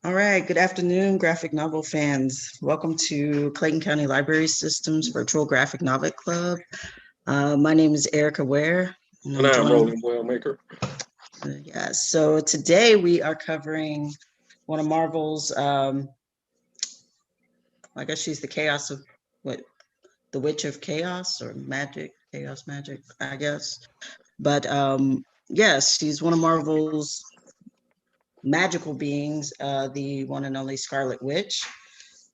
All right, good afternoon, graphic novel fans. Welcome to Clayton County Library System's Virtual Graphic Novel Club. My name is Erica Ware. And I'm Roland Wellmaker. Yeah, so today we are covering one of Marvel's, I guess she's the chaos of, the Witch of Chaos or Magic, Chaos Magic, I guess. But yes, she's one of Marvel's magical beings, the one and only Scarlet Witch.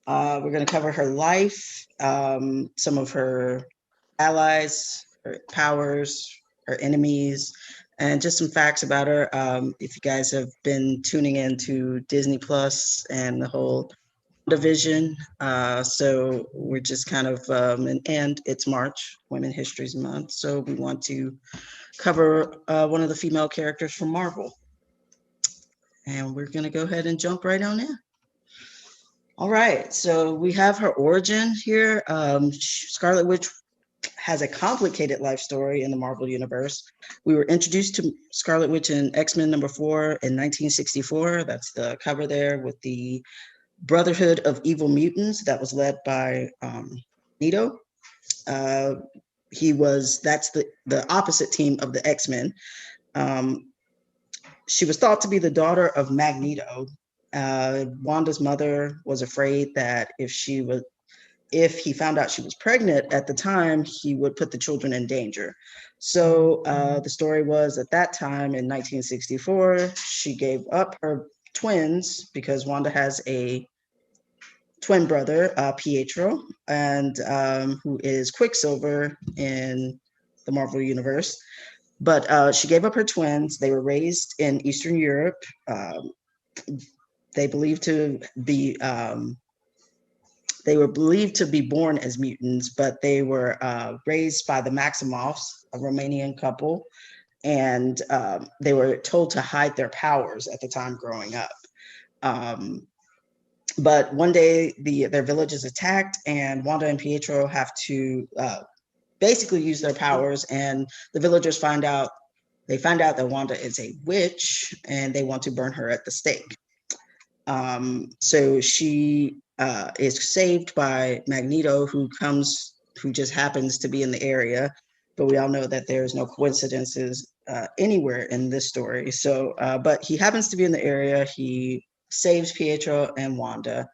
We're going to cover her life, some of her allies, her powers, her enemies, and just some facts about her. If you guys have been tuning into Disney Plus and the whole division, so we're just kind of, and it's March, Women History Month, so we want to cover one of the female characters from Marvel. And we're going to go ahead and jump right on in. All right, so we have her origin here. Scarlet Witch has a complicated life story in the Marvel Universe. We were introduced to Scarlet Witch in X-Men #4 in 1964. That's the cover there with the Brotherhood of Evil Mutants that was led by Magneto. That's the opposite team of the X-Men. She was thought to be the daughter of Magneto. Wanda's mother was afraid that if he found out she was pregnant at the time, he would put the children in danger. So the story was at that time in 1964, she gave up her twins because Wanda has a twin brother, Pietro, and who is Quicksilver in the Marvel Universe. But she gave up her twins. They were raised in Eastern Europe. They were believed to be born as mutants, but they were raised by the Maximoffs, a Romanian couple, and they were told to hide their powers at the time growing up. But one day their village is attacked, and Wanda and Pietro have to basically use their powers, and the villagers find out that Wanda is a witch, and they want to burn her at the stake. So she is saved by Magneto, who just happens to be in the area, but we all know that there's no coincidences anywhere in this story. So, but he happens to be in the area. He saves Pietro and Wanda,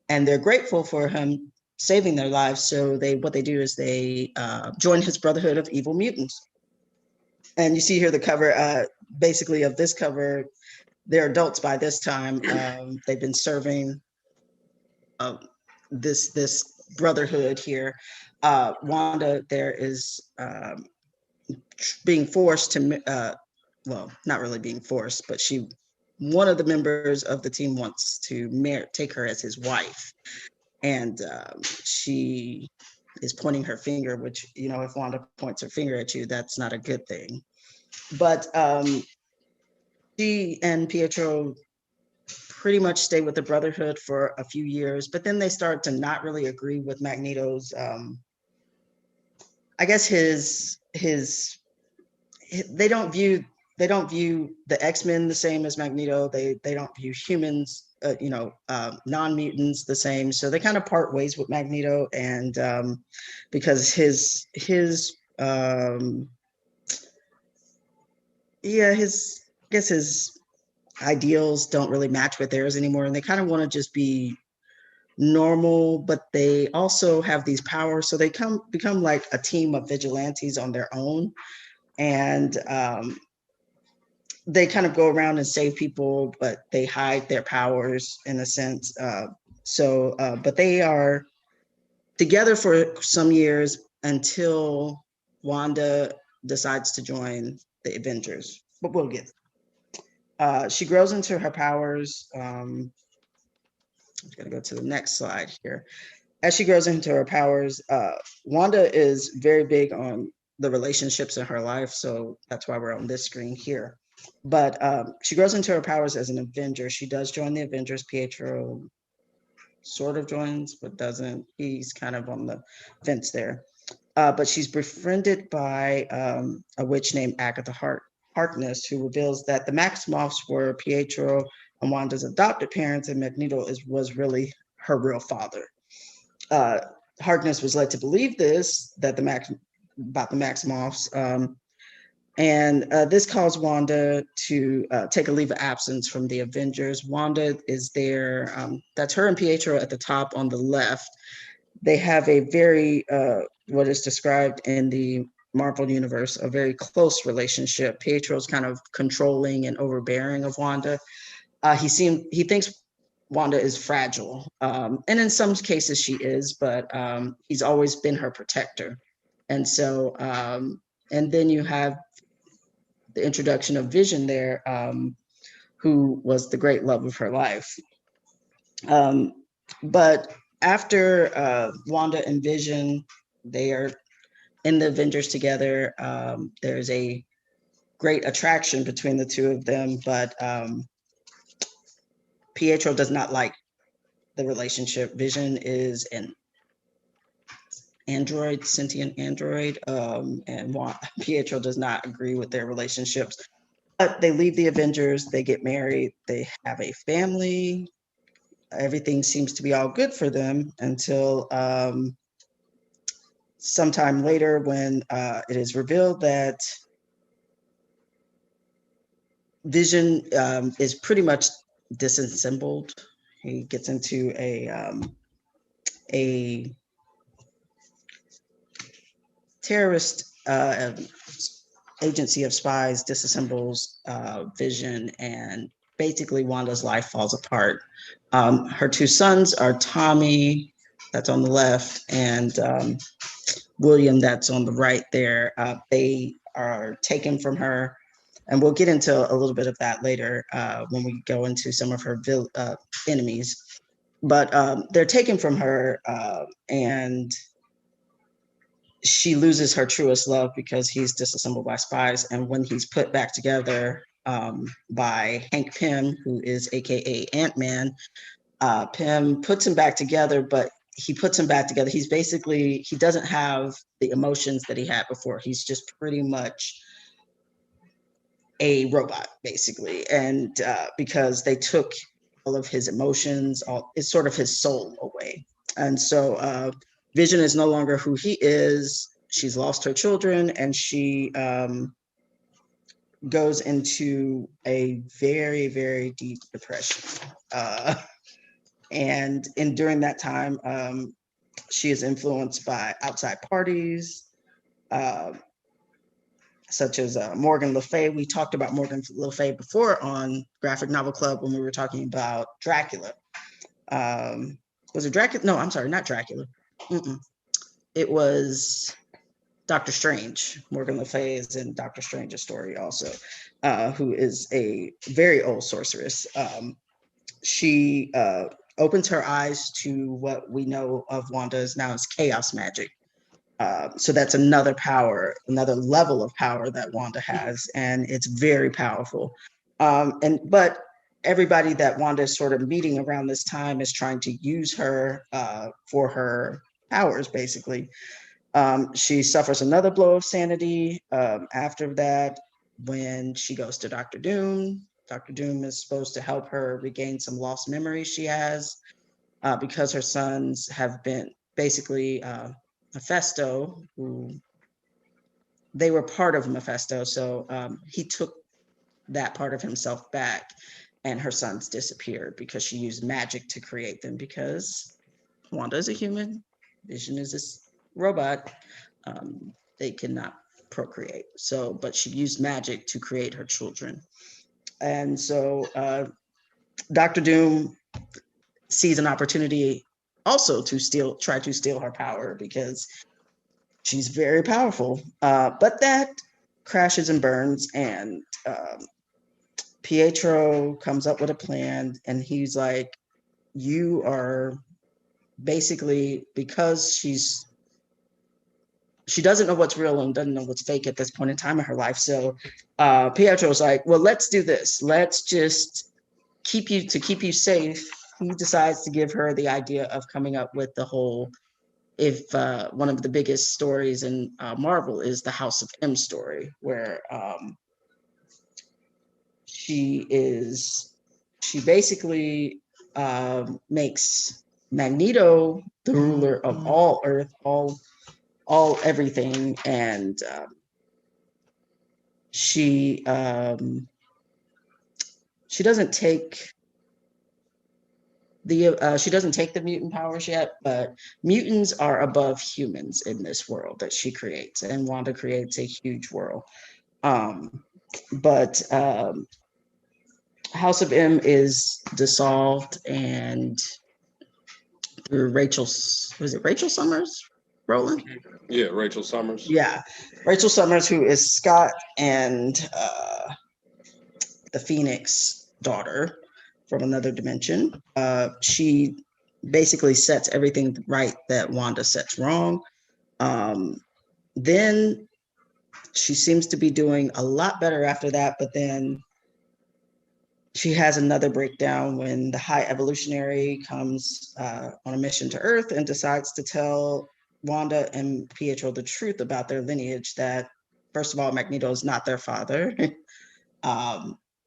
and they're grateful for him saving their lives. So what they do is they join his Brotherhood of Evil Mutants. And you see here the cover, basically of this cover, they're adults by this time. They've been serving this brotherhood here. Wanda there is being forced to, well, not really being forced, but one of the members of the team wants to take her as his wife. And she is pointing her finger, which, if Wanda points her finger at you, that's not a good thing. But she and Pietro pretty much stay with the Brotherhood for a few years, but then they start to not really agree with Magneto's, I guess they don't view the X-Men the same as Magneto. They don't view humans, non-mutants the same. So they kind of part ways with Magneto, and because his ideals don't really match with theirs anymore, and they kind of want to just be normal, but they also have these powers, so they become like a team of vigilantes on their own, and they kind of go around and save people, but they hide their powers in a sense. But they are together for some years until Wanda decides to join the Avengers, but we'll get she grows into her powers. I'm going to go to the next slide here. As she grows into her powers, Wanda is very big on the relationships in her life, so that's why we're on this screen here. But she grows into her powers as an Avenger. She does join the Avengers. Pietro sort of joins, but doesn't. He's kind of on the fence there. But she's befriended by a witch named Agatha Harkness, who reveals that the Maximoffs were Pietro Wanda's adopted parents, and Magneto was really her real father. Harkness was led to believe this, that about the Maximoffs, and this caused Wanda to take a leave of absence from the Avengers. Wanda is there. That's her and Pietro at the top on the left. They have a very, what is described in the Marvel universe, a very close relationship. Pietro's kind of controlling and overbearing of Wanda. He thinks Wanda is fragile, and in some cases she is, but he's always been her protector. And so, and then you have the introduction of Vision there, who was the great love of her life. But after Wanda and Vision, they are in the Avengers together. There's a great attraction between the two of them, but Pietro does not like the relationship. Vision is an android, sentient android, and Pietro does not agree with their relationships. But they leave the Avengers, they get married, they have a family. Everything seems to be all good for them until sometime later when it is revealed that Vision is pretty much disassembled. He gets into a terrorist agency of spies, disassembles Vision, and basically Wanda's life falls apart. Her two sons are Tommy, that's on the left, and William, that's on the right there. They are taken from her, and we'll get into a little bit of that later when we go into some of her enemies. But they're taken from her, and she loses her truest love because he's disassembled by spies. And when he's put back together by Hank Pym, who is AKA Ant-Man, Pym puts him back together, but he puts him back together. He's basically, he doesn't have the emotions that he had before. He's just pretty much a robot, basically. And because they took all of his emotions, it's sort of his soul away. And so Vision is no longer who he is. She's lost her children, and she goes into a very, very deep depression. And during that time, she is influenced by outside parties, such as Morgan Le Fay. We talked about Morgan Le Fay before on Graphic Novel Club when we were talking about Dracula. Was it Dracula? No, I'm sorry, not Dracula. It was Doctor Strange. Morgan Le Fay is in Doctor Strange's story also, who is a very old sorceress. She opens her eyes to what we know of Wanda as now as chaos magic. So that's another power, another level of power that Wanda has, and it's very powerful. But everybody that Wanda is sort of meeting around this time is trying to use her for her powers, basically. She suffers another blow of sanity after that when she goes to Doctor Doom. Dr. Doom is supposed to help her regain some lost memories she has because her sons have been basically Mephisto, who they were part of Mephisto. So he took that part of himself back, and her sons disappeared because she used magic to create them, because Wanda is a human, Vision is this robot. They cannot procreate. So, but she used magic to create her children. And so Dr. Doom sees an opportunity also to try to steal her power because she's very powerful. But that crashes and burns, and Pietro comes up with a plan, and he's like, you are basically, because she doesn't know what's real and doesn't know what's fake at this point in time in her life. So Pietro's like, well, let's do this. Let's just keep you safe. He decides to give her the idea of coming up with the whole, if one of the biggest stories in Marvel is the House of M story, where she is she basically makes Magneto the ruler of all Earth, all everything, and she doesn't take the mutant powers yet, but mutants are above humans in this world that she creates, and Wanda creates a huge world. But House of M is dissolved, and through Rachel Summers, Roland? Yeah, Rachel Summers. Yeah, Rachel Summers, who is Scott and the Phoenix daughter from another dimension. She basically sets everything right that Wanda sets wrong. Then she seems to be doing a lot better after that, but then she has another breakdown when the High Evolutionary comes on a mission to Earth and decides to tell Wanda and Pietro the truth about their lineage, that first of all, Magneto is not their father,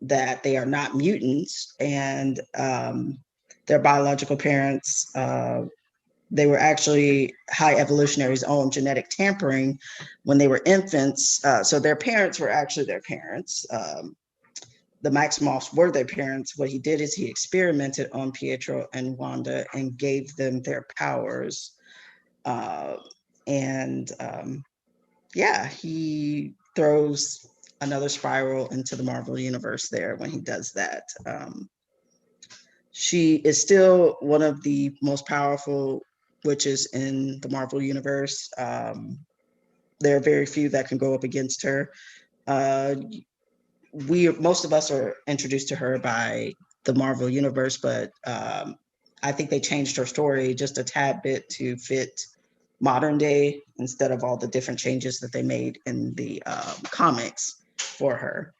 that they are not mutants, and their biological parents, they were actually High Evolutionary's own genetic tampering when they were infants. So their parents were actually their parents. The Maximoffs were their parents. What he did is he experimented on Pietro and Wanda and gave them their powers. He throws another spiral into the Marvel universe there when he does that. She is still one of the most powerful witches in the Marvel universe. There are very few that can go up against her. Most of us are introduced to her by the Marvel universe, but I think they changed her story just a tad bit to fit modern day instead of all the different changes that they made in the comics for her.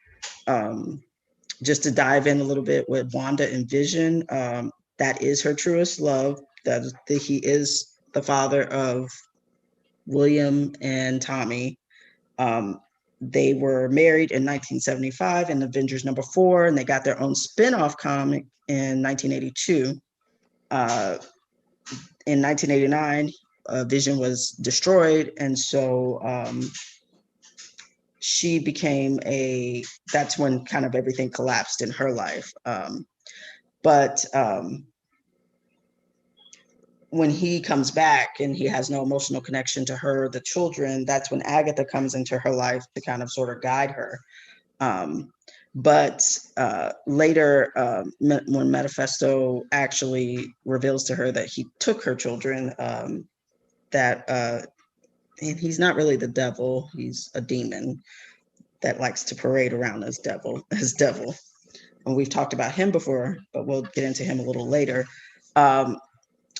Just to dive in a little bit with Wanda and Vision, that is her truest love. That he is the father of William and Tommy. They were married in 1975 in Avengers #4, and they got their own spin-off comic in 1982. In 1989, Vision was destroyed, and so she became that's when kind of everything collapsed in her life. But when he comes back and he has no emotional connection to her, the children, that's when Agatha comes into her life to kind of sort of guide her. But later, when Manifesto actually reveals to her that he took her children, and he's not really the devil, he's a demon that likes to parade around as devil. And we've talked about him before, but we'll get into him a little later.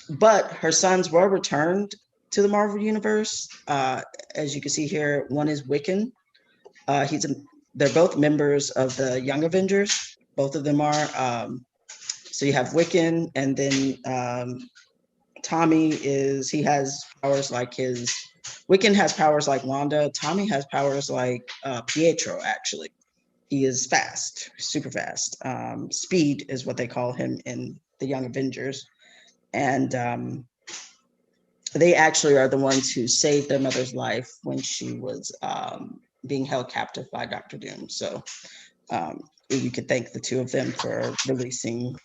But her sons were returned to the Marvel Universe. As you can see here, one is Wiccan. They're both members of the Young Avengers. Both of them are. So you have Wiccan, and then Tommy has powers like Wiccan has powers like Wanda. Tommy has powers like Pietro, actually. He is fast, super fast. Speed is what they call him in the Young Avengers. And they actually are the ones who saved their mother's life when she was being held captive by Dr. Doom. So you could thank the two of them for releasing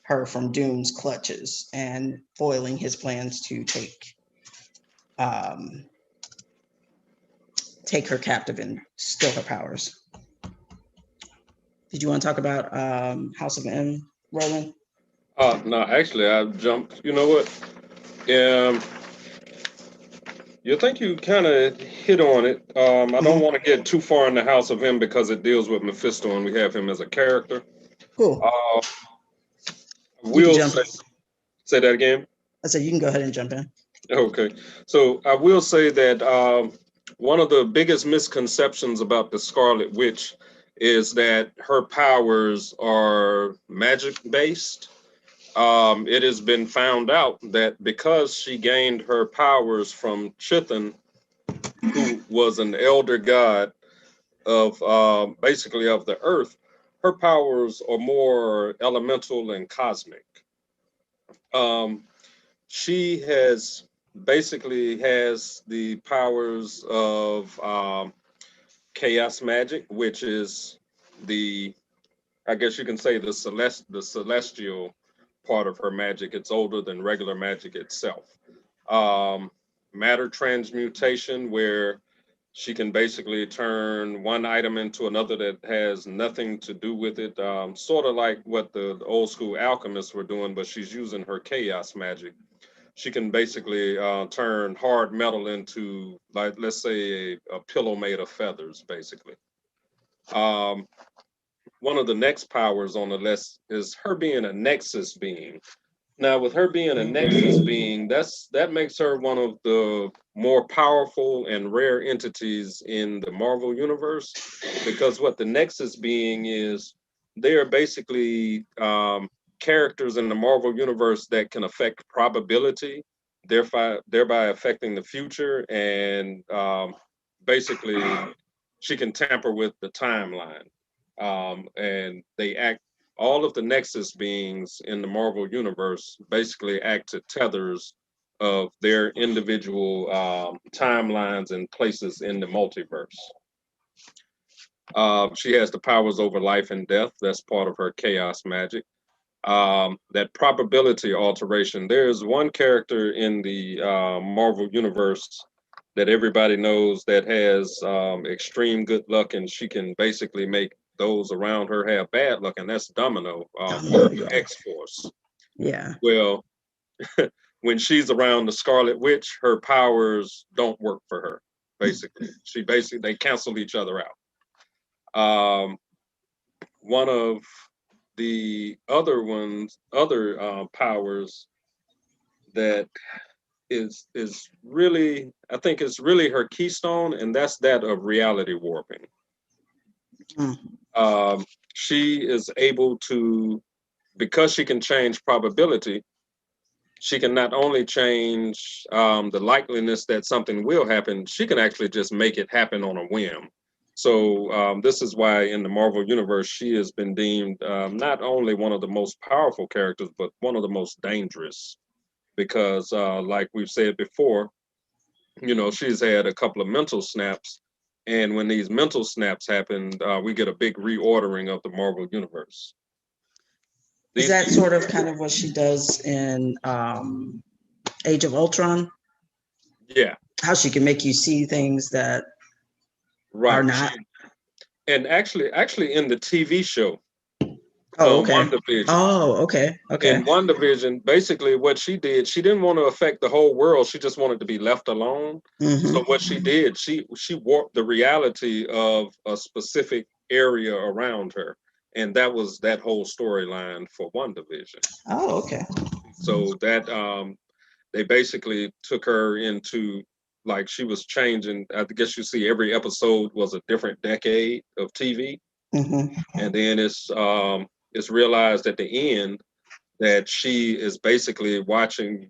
her from Doom's clutches and foiling his plans to take her captive and steal her powers. Did you want to talk about House of M, Roland? No, actually, I jumped. You know what? You think you kind of hit on it. I don't want to get too far in the House of M because it deals with Mephisto and we have him as a character. Cool. We'll say that again. I said you can go ahead and jump in. Okay. So I will say that one of the biggest misconceptions about the Scarlet Witch is that her powers are magic-based. It has been found out that because she gained her powers from CHTHON, who was an elder god of basically of the earth, her powers are more elemental and cosmic. She basically has the powers of chaos magic, which is the, I guess you can say, the celestial part of her magic. It's older than regular magic itself. Um, Matter transmutation, where she can basically turn one item into another that has nothing to do with it. Sort of like what the old school alchemists were doing, but she's using her chaos magic. She can basically turn hard metal into, like, let's say, a pillow made of feathers, basically. Um, One of the next powers on the list is her being a nexus being. Now, with her being a nexus being, that makes her one of the more powerful and rare entities in the Marvel universe, because what the nexus being is, they are basically characters in the Marvel universe that can affect probability, thereby affecting the future, and basically she can tamper with the timeline. And they act, all of the Nexus beings in the Marvel universe basically act to tethers of their individual timelines and places in the multiverse. She has the powers over life and death. That's part of her chaos magic. That probability alteration. There's one character in the Marvel universe that everybody knows that has extreme good luck, and she can basically make those around her have bad luck, and that's Domino, the X-Force. Yeah. Well, when she's around the Scarlet Witch, her powers don't work for her. Basically, they cancel each other out. One of the other powers that is really, I think it's really her keystone, and that's that of reality warping. Mm. She is able to, because she can change probability, she can not only change the likeliness that something will happen, she can actually just make it happen on a whim. So this is why in the Marvel universe, she has been deemed not only one of the most powerful characters, but one of the most dangerous. Because like we've said before, she's had a couple of mental snaps. And when these mental snaps happen, we get a big reordering of the Marvel universe. Is that sort of kind of what she does in Age of Ultron? Yeah. How she can make you see things that are not. And actually in the TV show, Oh, okay. WandaVision. Oh, okay. Okay. In WandaVision, basically what she did, she didn't want to affect the whole world. She just wanted to be left alone. Mm-hmm. So what she did, she warped the reality of a specific area around her. And that was that whole storyline for WandaVision. Oh, okay. So that they basically took her into, like, she was changing. I guess you see every episode was a different decade of TV. Mm-hmm. And then it's realized at the end that she is basically watching,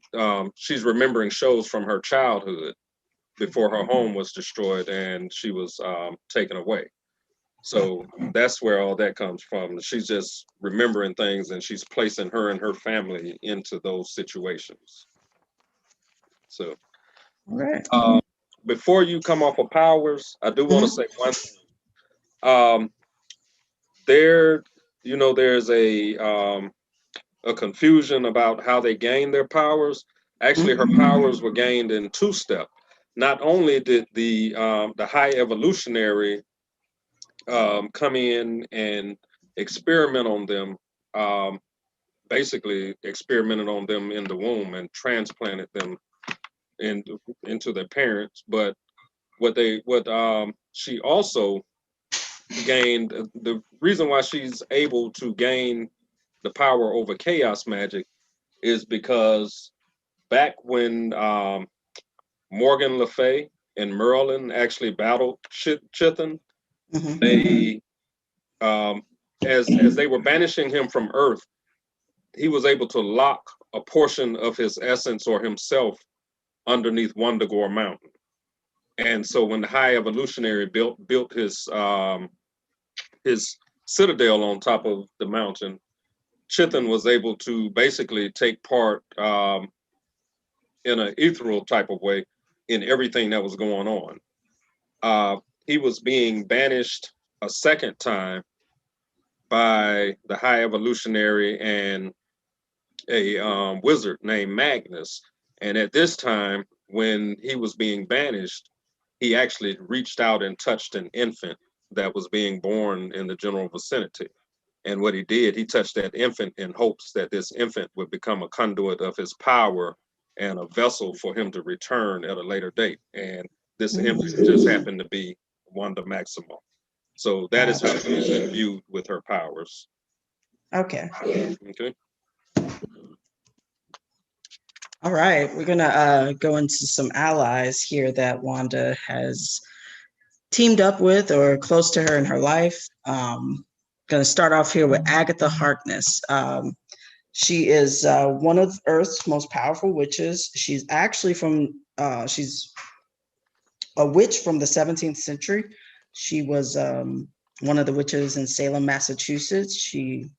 she's remembering shows from her childhood before her home was destroyed and she was taken away. So that's where all that comes from. She's just remembering things and she's placing her and her family into those situations. So, all right. Before you come off of powers, I do want to say one thing. There, there's a confusion about how they gain their powers. Actually, her powers were gained in two steps. Not only did the high evolutionary come in and experiment on them, basically experimented on them in the womb and transplanted them into their parents. But what she also gained, the reason why she's able to gain the power over chaos magic is because back when Morgan Le Fay and Merlin actually battled CHTHON, they as they were banishing him from Earth, he was able to lock a portion of his essence or himself underneath Wundagore Mountain. And so when the High Evolutionary built his citadel on top of the mountain, CHTHON was able to basically take part in an ethereal type of way in everything that was going on. He was being banished a second time by the High Evolutionary and a wizard named Magnus. And at this time, when he was being banished, he actually reached out and touched an infant that was being born in the general vicinity. And what he did, he touched that infant in hopes that this infant would become a conduit of his power and a vessel for him to return at a later date. And this infant just happened to be Wanda Maximoff. So that is how she's imbued with her powers. Okay. Okay. All right. We're gonna go into some allies here that Wanda has teamed up with or close to her in her life. Going to start off here with Agatha Harkness. She is one of Earth's most powerful witches. She's actually she's a witch from the 17th century. She was one of the witches in Salem, Massachusetts. She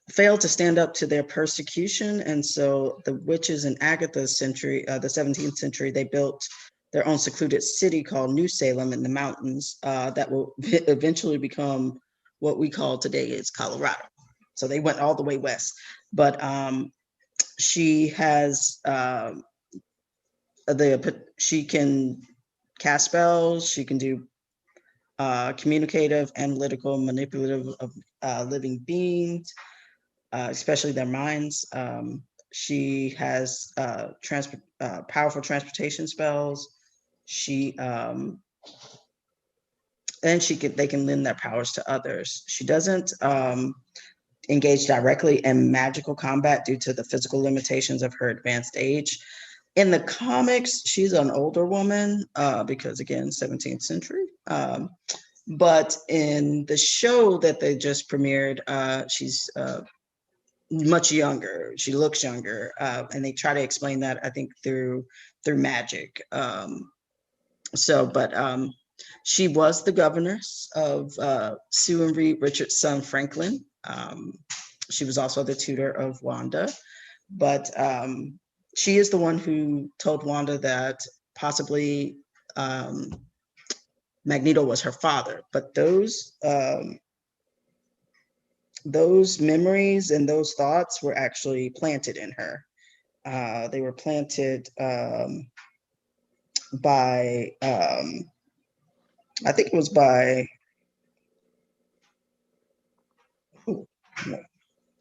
failed to stand up to their persecution. And so the witches in Agatha's century, the 17th century, they built their own secluded city called New Salem in the mountains that will eventually become what we call today is Colorado. So they went all the way west. But she has she can cast spells. She can do communicative, analytical, manipulative of living beings, especially their minds. She has powerful transportation spells. She they can lend their powers to others. She doesn't engage directly in magical combat due to the physical limitations of her advanced age. In the comics, she's an older woman because, again, 17th century. But in the show that they just premiered, she's much younger. She looks younger, and they try to explain that, I think, through magic. She was the governess of Sue and Reed Richards' son, Franklin. She was also the tutor of Wanda, but she is the one who told Wanda that possibly Magneto was her father. But those memories and those thoughts were actually planted in her. They were planted by, I think it was by,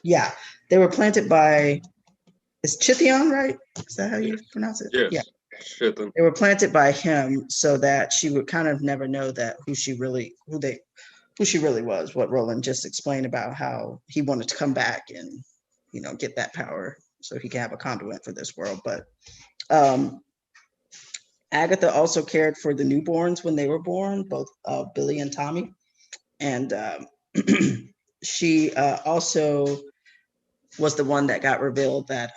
yeah, they were planted by, is CHTHON, right? Is that how you pronounce it? Yes. Yeah. CHTHON. They were planted by him so that she would kind of never know that who she really was, what Roland just explained about how he wanted to come back and, get that power so he can have a conduit for this world. But Agatha also cared for the newborns when they were born, both Billy and Tommy. And she also was the one that got revealed that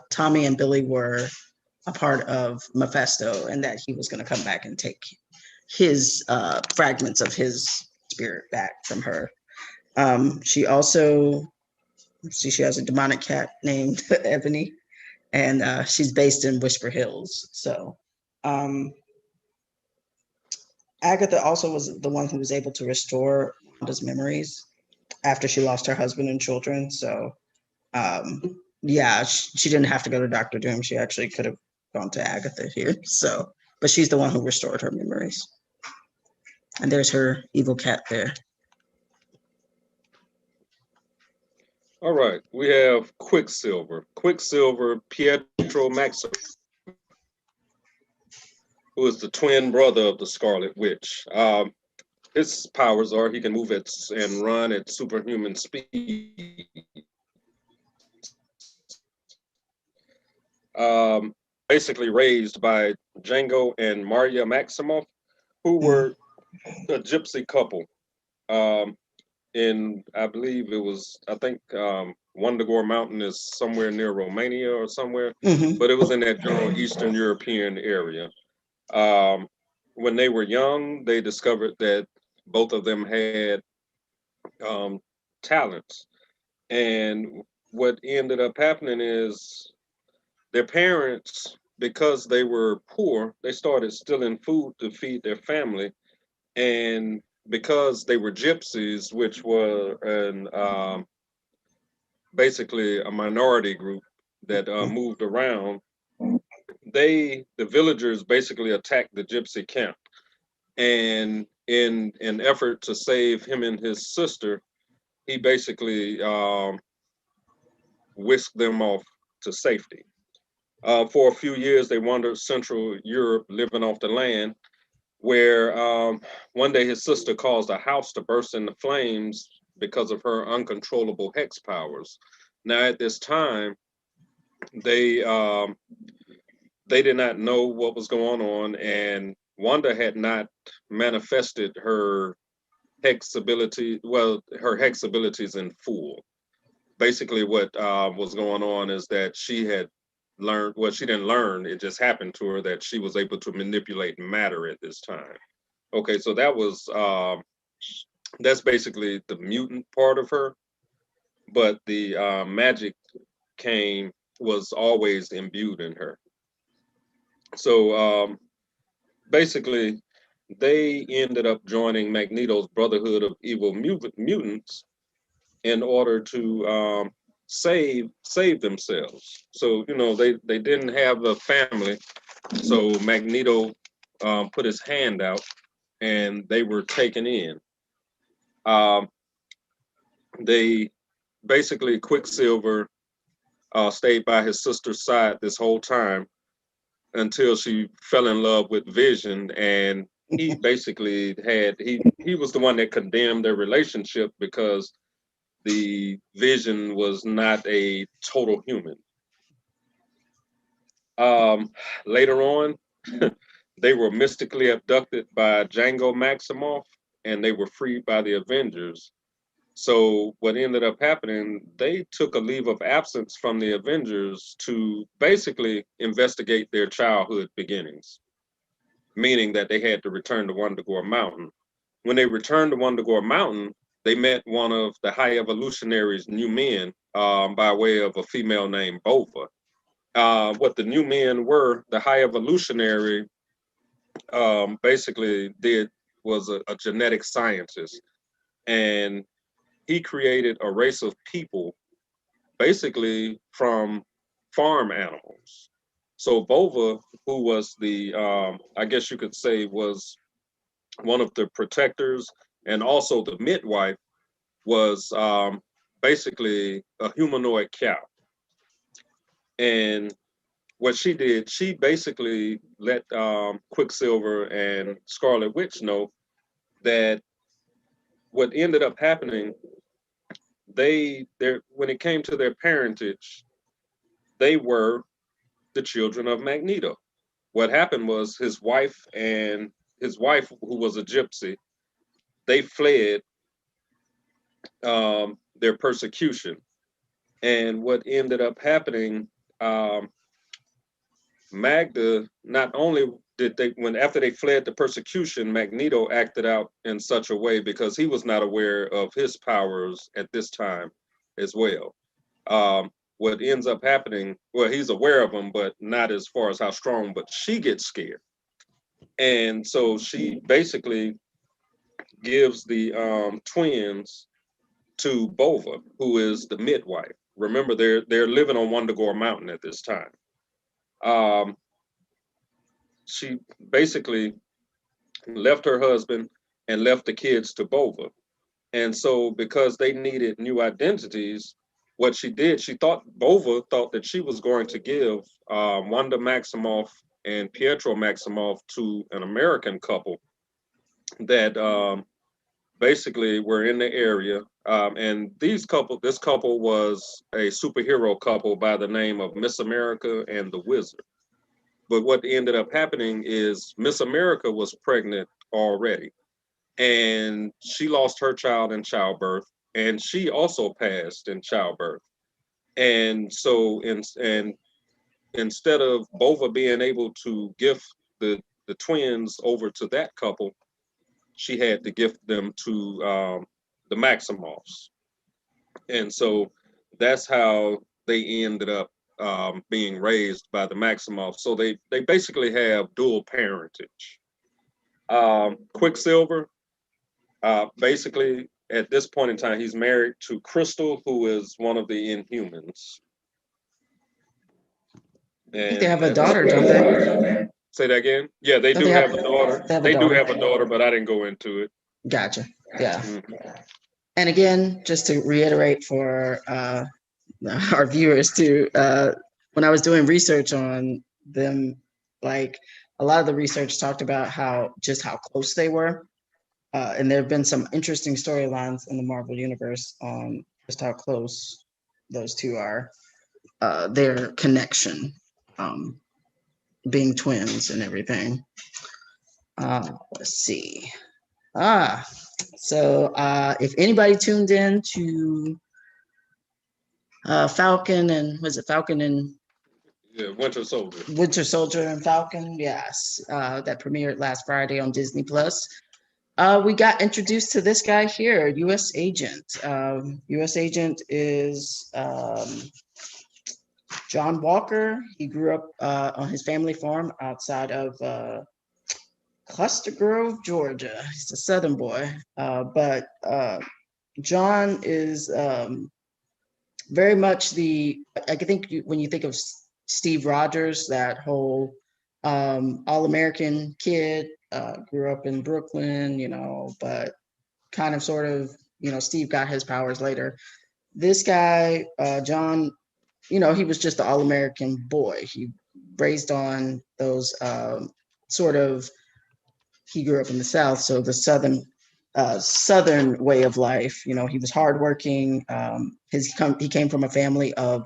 Tommy and Billy were a part of Mephisto, and that he was going to come back and take his fragments of his spirit back from her. She also, she has a demonic cat named Ebony, and she's based in Whisper Hills. So Agatha also was the one who was able to restore Wanda's memories after she lost her husband and children. So yeah, she didn't have to go to Dr. Doom. She actually could have gone to Agatha here. So, but she's the one who restored her memories. And there's her evil cat there. All right, we have Quicksilver. Quicksilver, Pietro Maximoff, who is the twin brother of the Scarlet Witch. His powers are he can move and run at superhuman speed. Basically raised by Django and Maria Maximoff, who were a gypsy couple. I believe it was, I think Wundagore Mountain is somewhere near Romania or somewhere, but it was in that general Eastern European area. Um, when they were young, they discovered that both of them had um, talents. And what ended up happening is their parents, because they were poor, they started stealing food to feed their family. And because they were gypsies, which were basically a minority group that moved around, the villagers basically attacked the gypsy camp. And in an effort to save him and his sister, he basically whisked them off to safety. For a few years, they wandered Central Europe, living off the land, where one day his sister caused a house to burst into flames because of her uncontrollable hex powers. Now, at this time, they they did not know what was going on, and Wanda had not manifested her hex ability. Well, her hex abilities in full. Basically, what was going on is that she had learned. Well, she didn't learn; it just happened to her that she was able to manipulate matter at this time. Okay, so that's basically the mutant part of her, but the magic came was always imbued in her. So basically, they ended up joining Magneto's Brotherhood of Evil Mutants in order to save themselves. So they didn't have a family, so Magneto put his hand out, and they were taken in. Um, they basically Quicksilver stayed by his sister's side this whole time until she fell in love with Vision, and he basically he was the one that condemned their relationship because the Vision was not a total human. Um, Later on, they were mystically abducted by Django Maximoff, and they were freed by the Avengers. So what ended up happening, they took a leave of absence from the Avengers to basically investigate their childhood beginnings, meaning that they had to return to Wundagore Mountain. When they returned to Wundagore Mountain, they met one of the High Evolutionaries' new men by way of a female named Bova. What the new men were, the High Evolutionary basically did was a genetic scientist, and he created a race of people basically from farm animals. So Bova, who was I guess you could say, was one of the protectors and also the midwife, was basically a humanoid cow. And what she did, she basically let Quicksilver and Scarlet Witch know that what ended up happening, when it came to their parentage, they were the children of Magneto. What happened was his wife, who was a gypsy, they fled their persecution. And what ended up happening, um, Magda, not only did they, when after they fled the persecution, Magneto acted out in such a way because he was not aware of his powers at this time as well. What ends up happening, well, he's aware of them, but not as far as how strong, but she gets scared. And so she basically gives the twins to Bova, who is the midwife. Remember, they're living on Wundagore Mountain at this time. Um, she basically left her husband and left the kids to Bova. And so, because they needed new identities, what she did, Bova thought that she was going to give Wanda Maximoff and Pietro Maximoff to an American couple that basically were in the area. And this couple was a superhero couple by the name of Miss America and the Wizard. But what ended up happening is Miss America was pregnant already, and she lost her child in childbirth, and she also passed in childbirth. And so, and instead of Bova being able to gift the the twins over to that couple, she had to gift them to the Maximoffs. And so that's how they ended up being raised by the Maximoffs. So they basically have dual parentage. Quicksilver, basically at this point in time, he's married to Crystal, who is one of the Inhumans. I think they have a daughter, don't they? Say that again. Yeah, they do have a daughter. They do have a daughter, but I didn't go into it. Gotcha. Yeah. Mm-hmm. And again, just to reiterate for our viewers too, when I was doing research on them, like a lot of the research talked about how close they were. And there have been some interesting storylines in the Marvel universe on just how close those two are, their connection, being twins and everything. Let's see. So if anybody tuned in to Falcon and Falcon and Winter Soldier. Winter Soldier and Falcon, yes, that premiered last Friday on Disney Plus. We got introduced to this guy here, U.S. Agent. U.S. Agent is John Walker. He grew up on his family farm outside of Cluster Grove, Georgia. He's a Southern boy, but John is very much I think when you think of Steve Rogers, that whole all-American kid, grew up in Brooklyn, but kind of sort of, Steve got his powers later. This guy, John, he was just the all-American boy. He raised on those he grew up in the South, so the Southern way of life. He was hardworking. He came from a family of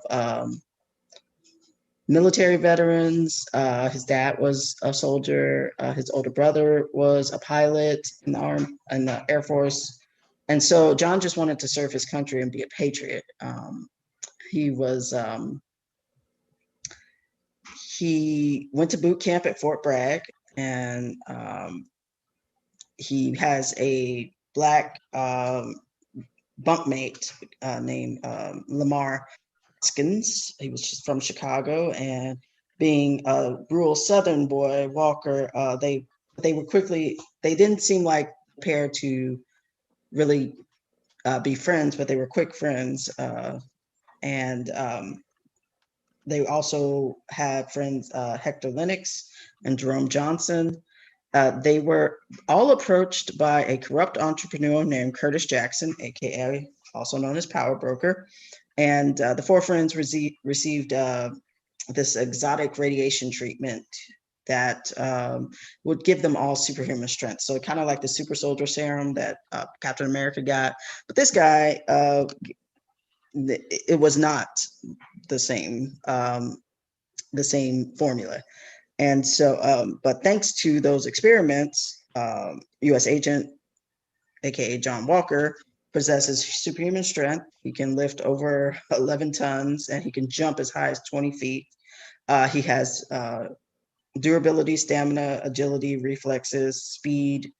military veterans. His dad was a soldier. His older brother was a pilot in the Air Force. And so John just wanted to serve his country and be a patriot. He went to boot camp at Fort Bragg, and he has a Black bunkmate named Lamar Hoskins. He was from Chicago, and being a rural Southern boy, Walker, they didn't seem like a pair to really be friends, but they were quick friends. And they also had friends, Hector Lennox and Jerome Johnson. They were all approached by a corrupt entrepreneur named Curtis Jackson, aka also known as Power Broker. And the four friends received this exotic radiation treatment that would give them all superhuman strength. So kind of like the super soldier serum that Captain America got. But this guy, it was not the same formula. And so, but thanks to those experiments, U.S. Agent, aka John Walker, possesses superhuman strength. He can lift over 11 tons, and he can jump as high as 20 feet. He has durability, stamina, agility, reflexes, speed.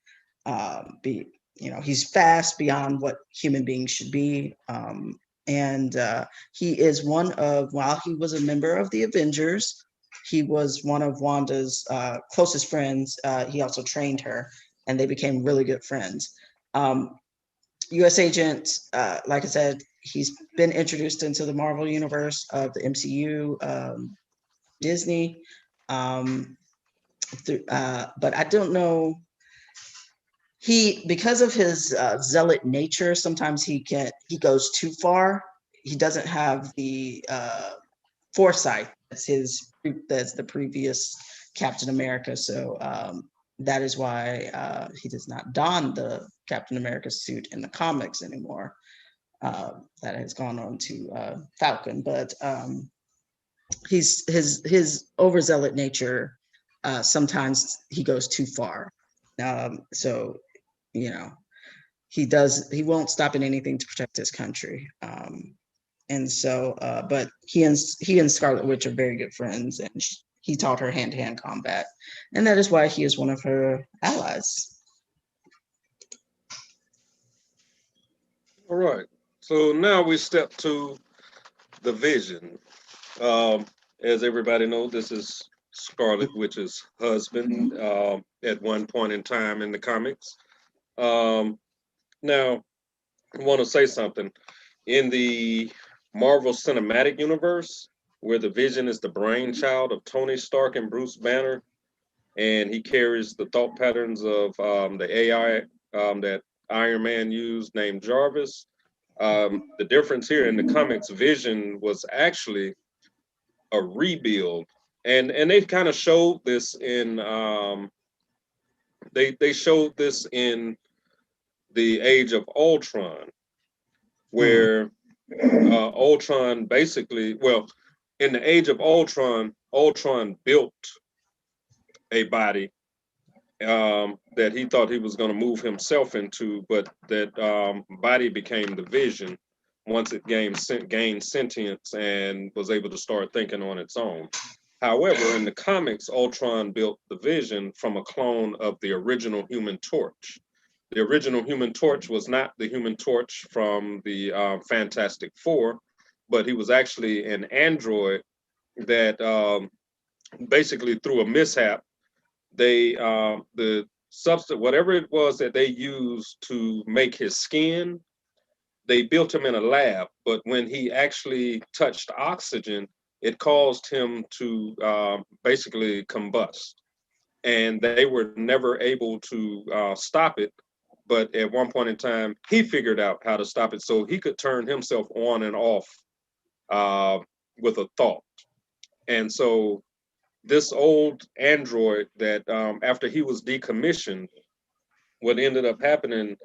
He's fast beyond what human beings should be. And he is while he was a member of the Avengers, he was one of Wanda's closest friends. He also trained her, and they became really good friends. U.S. Agent, like I said, he's been introduced into the Marvel universe of the MCU, Disney, but I don't know. Because of his zealot nature, sometimes he goes too far. He doesn't have the foresight that's the previous Captain America. So that is why he does not don the Captain America suit in the comics anymore. That has gone on to Falcon, but his overzealot nature, sometimes he goes too far. So he won't stop at anything to protect his country. And so, but he and Scarlet Witch are very good friends, and he taught her hand-to-hand combat, and that is why he is one of her allies. All right. So now we step to the Vision. As everybody knows, this is Scarlet Witch's husband at one point in time in the comics. Now, I want to say something. In the Marvel Cinematic Universe, where the Vision is the brainchild of Tony Stark and Bruce Banner, and he carries the thought patterns of the AI that Iron Man used named Jarvis. The difference here in the comics, Vision was actually a rebuild, and they kind of showed this in they showed this in the Age of Ultron, where Ultron basically, well, in the Age of Ultron, Ultron built a body that he thought he was going to move himself into, but that body became the Vision once it gained sentience and was able to start thinking on its own. However, in the comics, Ultron built the Vision from a clone of the original Human Torch. The original Human Torch was not the Human Torch from the Fantastic Four, but he was actually an android that basically through a mishap, they the substance, whatever it was that they used to make his skin, they built him in a lab. But when he actually touched oxygen, it caused him to basically combust, and they were never able to stop it. But at one point in time, he figured out how to stop it, so he could turn himself on and off with a thought. And so this old android that after he was decommissioned, what ended up happening,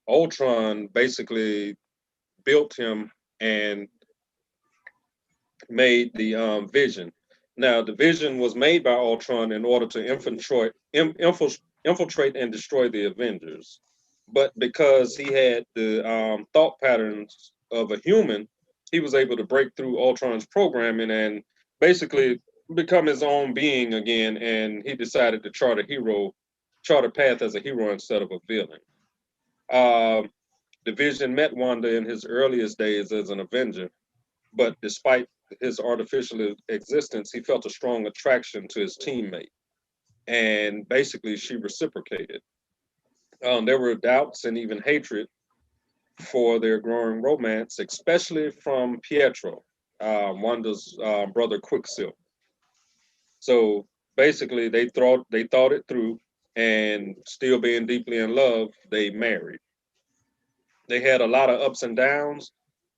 Ultron basically built him and made the Vision. Now, the Vision was made by Ultron in order to infiltrate and destroy the Avengers. But because he had the thought patterns of a human, he was able to break through Ultron's programming and basically become his own being again. And he decided to chart a path as a hero instead of a villain. Um, the Vision met Wanda in his earliest days as an Avenger, but despite his artificial existence, he felt a strong attraction to his teammate, and basically she reciprocated. There were doubts and even hatred for their growing romance, especially from Pietro, Wanda's brother Quicksilver. So basically, they thought it through, and still being deeply in love, they married. They had a lot of ups and downs,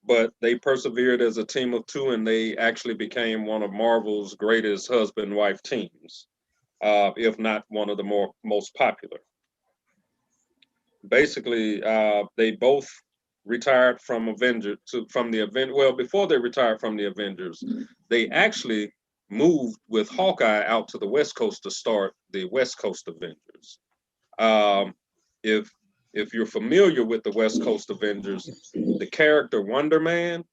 but they persevered as a team of two, and they actually became one of Marvel's greatest husband-wife teams, if not one of the most popular. Basically, they both retired from from the event. Well, before they retired from the Avengers, they actually moved with Hawkeye out to the West Coast to start the West Coast Avengers. Um, if if you're familiar with the West Coast Avengers, the character Wonder Man,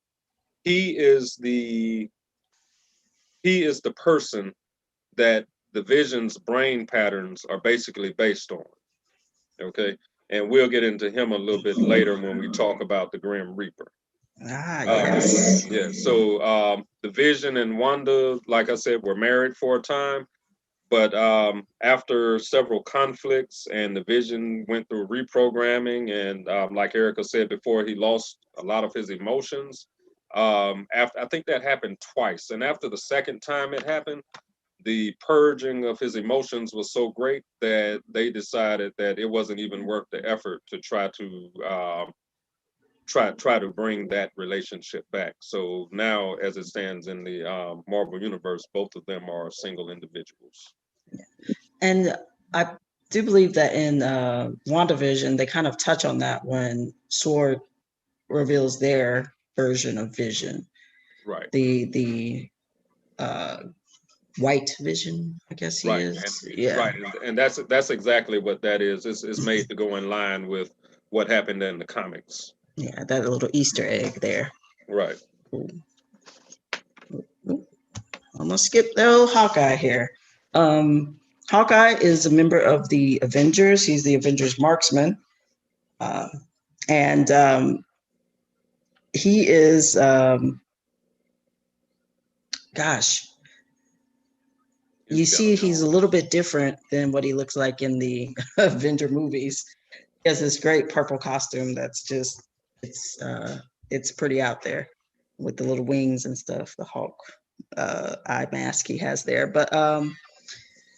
he is the person that the Vision's brain patterns are basically based on. Okay, and we'll get into him a little bit later when we talk about the Grim Reaper. Ah, yes. Yeah, so the Vision and Wanda, like I said, were married for a time, but after several conflicts and the Vision went through reprogramming, and like Erica said before, he lost a lot of his emotions. After I think that happened twice, and after the second time it happened, the purging of his emotions was so great that they decided that it wasn't even worth the effort to try to bring that relationship back. So now, as it stands in the Marvel universe, both of them are single individuals. And I do believe that in WandaVision, they kind of touch on that when Sword reveals their version of Vision. Right. The White Vision, I guess he Right. is. And, Yeah. right. And that's exactly what that is. It's made to go in line with what happened in the comics. Yeah, that little Easter egg there. Right. Cool. I'm gonna skip the old Hawkeye here. Hawkeye is a member of the Avengers. He's the Avengers marksman. Uh, and he is, gosh, you see, he's a little bit different than what he looks like in the Avenger movies. He has this great purple costume that's just, it's pretty out there with the little wings and stuff, the Hulk eye mask he has there. But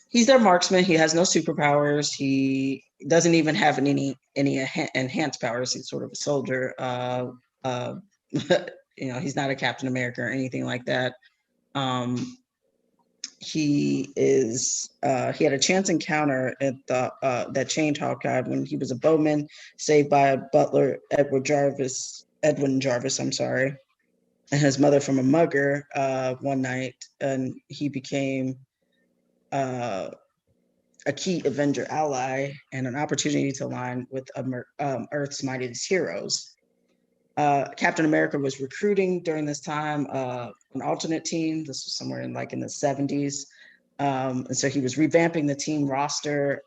he's their marksman. He has no superpowers. He doesn't even have any enhanced powers. He's sort of a soldier. He's not a Captain America or anything like that. He had a chance encounter at the that changed Hawkeye when he was a bowman saved by a butler, Edwin Jarvis, I'm sorry, and his mother from a mugger one night, and he became a key Avenger ally and an opportunity to align with Earth's mightiest heroes. Captain America was recruiting during this time an alternate team. This was somewhere in the 70s. And so he was revamping the team roster.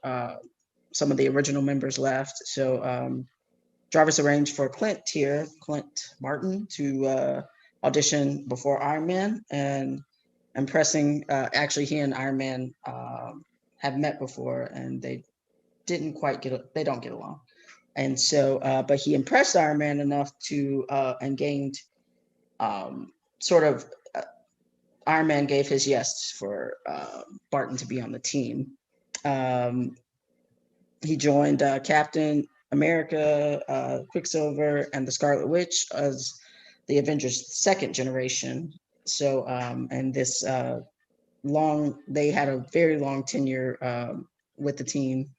Some of the original members left. So Jarvis arranged for Clint Barton, to audition before Iron Man, and impressing, actually he and Iron Man have met before, and they don't get along. And so, but he impressed Iron Man enough to, and gained sort of, Iron Man gave his yes for Barton to be on the team. He joined Captain America, Quicksilver, and the Scarlet Witch as the Avengers' second generation. So, and this they had a very long tenure with the team.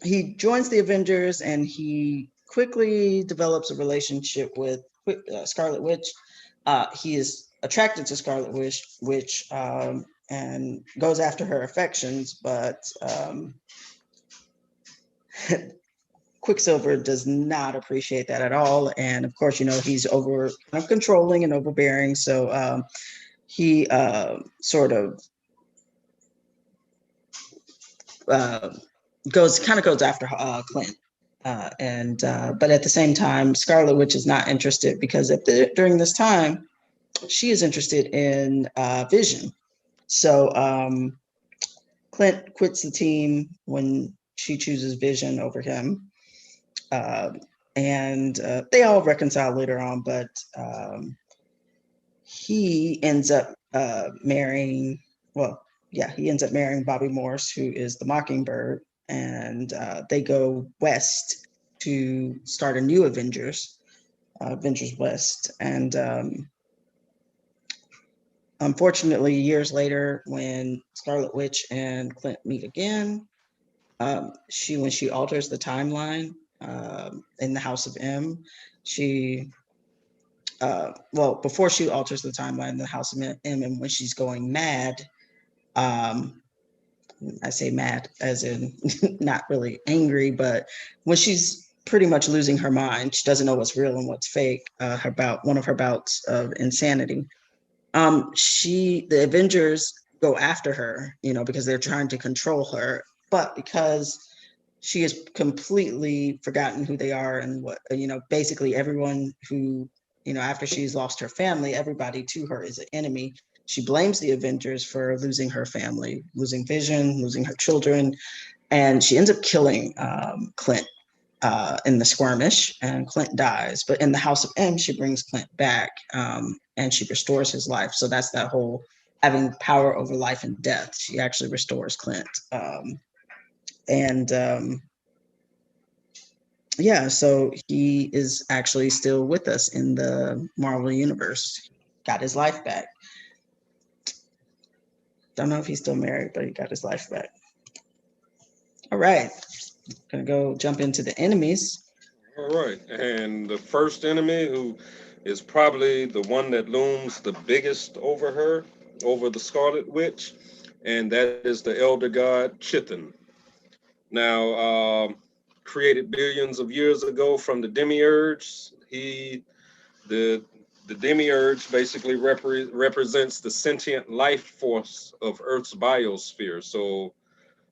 He joins the Avengers, and he quickly develops a relationship with Scarlet Witch. He is attracted to Scarlet Witch, and goes after her affections, but Quicksilver does not appreciate that at all. And of course, he's kind of controlling and overbearing. So he sort of goes after Clint. But at the same time, Scarlet Witch is not interested, because during this time, she is interested in Vision. So Clint quits the team when she chooses Vision over him. And they all reconcile later on, but he ends up marrying Bobby Morse, who is the Mockingbird, and they go west to start a new Avengers West. And unfortunately, years later, when Scarlet Witch and Clint meet again, when she alters the timeline in the House of M, before she alters the timeline in the House of M, and when she's going mad, I say mad as in not really angry, but when she's pretty much losing her mind, she doesn't know what's real and what's fake, one of her bouts of insanity. The Avengers go after her, because they're trying to control her, but because she has completely forgotten who they are and what, basically everyone who, after she's lost her family, everybody to her is an enemy. She blames the Avengers for losing her family, losing Vision, losing her children, and she ends up killing Clint in the skirmish, and Clint dies. But in the House of M, she brings Clint back, and she restores his life. So that's that whole having power over life and death. She actually restores Clint. So he is actually still with us in the Marvel Universe. Got his life back. Don't know if he's still married, but he got his life back. All right. Gonna go jump into the enemies. All right. And the first enemy, who is probably the one that looms the biggest over the Scarlet Witch, and that is the elder god CHTHON. Now, created billions of years ago from the demiurge, the The demiurge basically represents the sentient life force of Earth's biosphere. So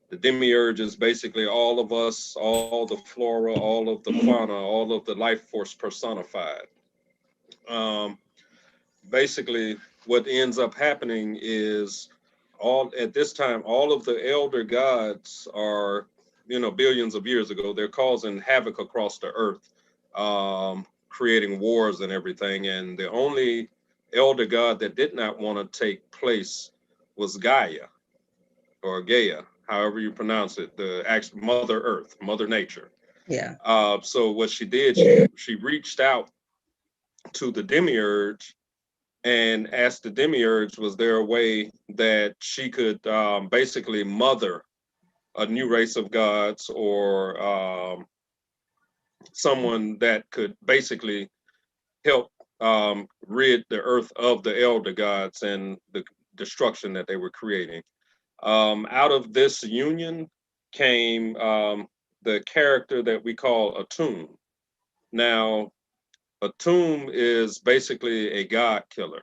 the demiurge is basically all of us, all the flora, all of the fauna, all of the life force personified. Um, Basically, what ends up happening is all at this time, all of the elder gods are, billions of years ago, they're causing havoc across the earth, creating wars and everything. And the only elder god that did not want to take place was Gaia or Gaia, however you pronounce it, the actual Mother Earth, Mother Nature. Yeah. So what she did, she reached out to the demiurge and asked the demiurge, was there a way that she could basically mother a new race of gods or someone that could basically help rid the earth of the elder gods and the destruction that they were creating. Out of this union came the character that we call a tomb. Now, a tomb is basically a god killer.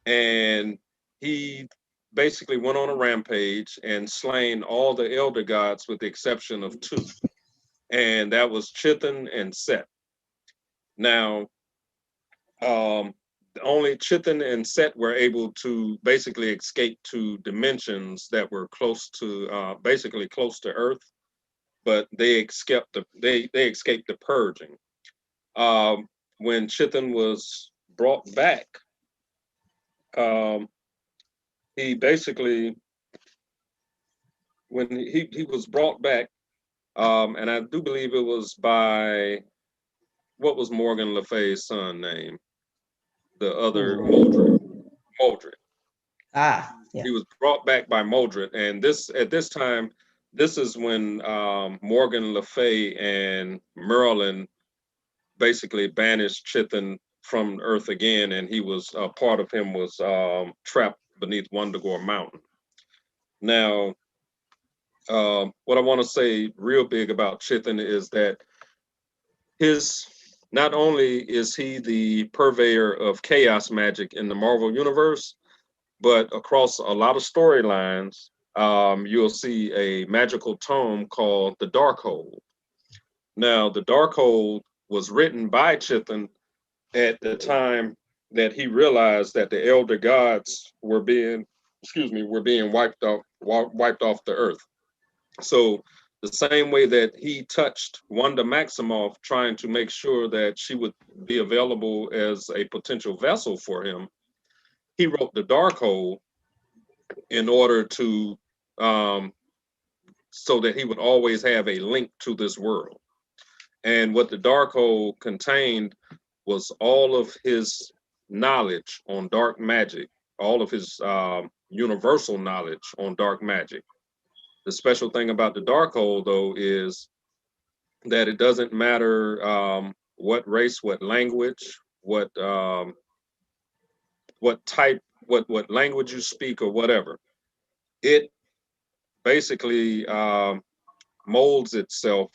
And he basically went on a rampage and slain all the elder gods with the exception of two. And that was Chithon and Set. Now, only Chithon and Set were able to basically escape to dimensions that were close to basically close to Earth, but they escaped the purging. When Chithon was brought back, um, he basically when he was brought back, and I do believe it was by what was Morgan Le Fay's son name, the other Mordred. Ah, yeah. He was brought back by Mordred, and at this time, this is when Morgan Le Fay and Merlin basically banished Chithon from Earth again, and he was part of him was trapped beneath Wundagore Mountain. Now, what I want to say real big about Chithon is that his not only is he the purveyor of chaos magic in the Marvel universe, but across a lot of storylines, you'll see a magical tome called the Darkhold. Now, the Darkhold was written by Chithon at the time that he realized that the elder gods were being, were being wiped off the earth. So the same way that he touched Wanda Maximoff, trying to make sure that she would be available as a potential vessel for him, he wrote the Darkhold in order to, so that he would always have a link to this world. And what the Darkhold contained was all of his knowledge on dark magic, all of his universal knowledge on dark magic. The special thing about the Darkhold, though, is that it doesn't matter what race, what language, what type, what language you speak or whatever. It basically molds itself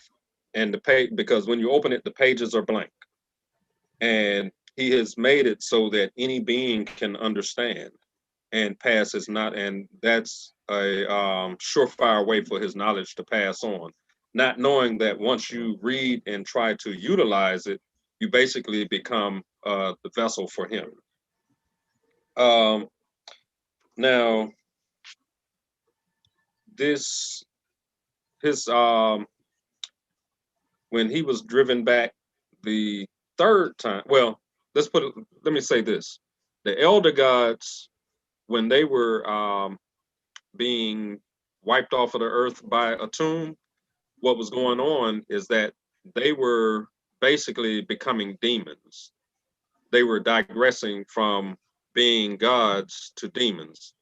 and the page, because when you open it, the pages are blank. And he has made it so that any being can understand and pass his not, and that's a surefire way for his knowledge to pass on. Not knowing that once you read and try to utilize it, you basically become the vessel for him. Now, this his when he was driven back the third time. Well, let me say this: the elder gods, when they were being wiped off of the earth by a tomb, what was going on is that they were basically becoming demons. They were digressing from being gods to demons.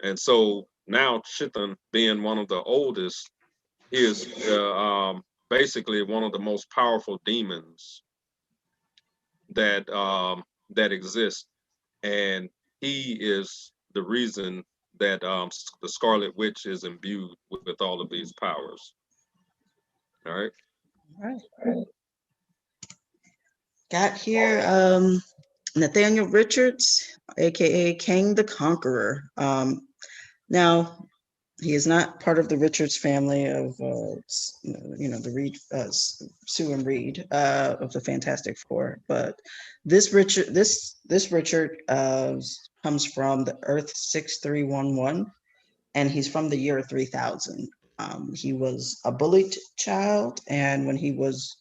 And so now Chithon, being one of the oldest, is basically one of the most powerful demons that exist, and he is the reason that the Scarlet Witch is imbued with all of these powers. All right. All right. Got here Nathaniel Richards, aka Kang the Conqueror. Now, he is not part of the Richards family of, the Reed, Sue and Reed of the Fantastic Four, but this Richard comes from the Earth 6311, and he's from the year 3000. He was a bullied child, and when he was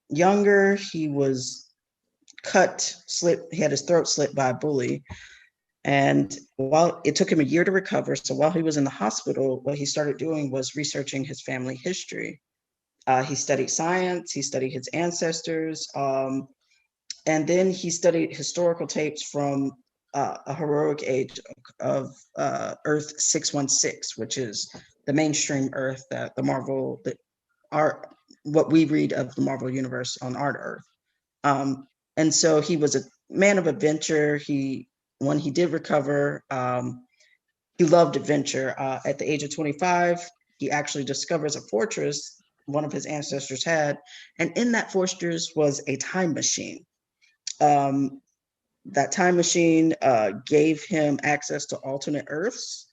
younger, he was he had his throat slit by a bully. And while it took him a year to recover, so while he was in the hospital, what he started doing was researching his family history. He studied science, he studied his ancestors, and then he studied historical tapes from a heroic age of Earth 616, which is the mainstream Earth that what we read of the Marvel universe on our Earth. And so he was a man of adventure. When he did recover, he loved adventure. At the age of 25, he actually discovers a fortress one of his ancestors had, and in that fortress was a time machine. That time machine gave him access to alternate Earths.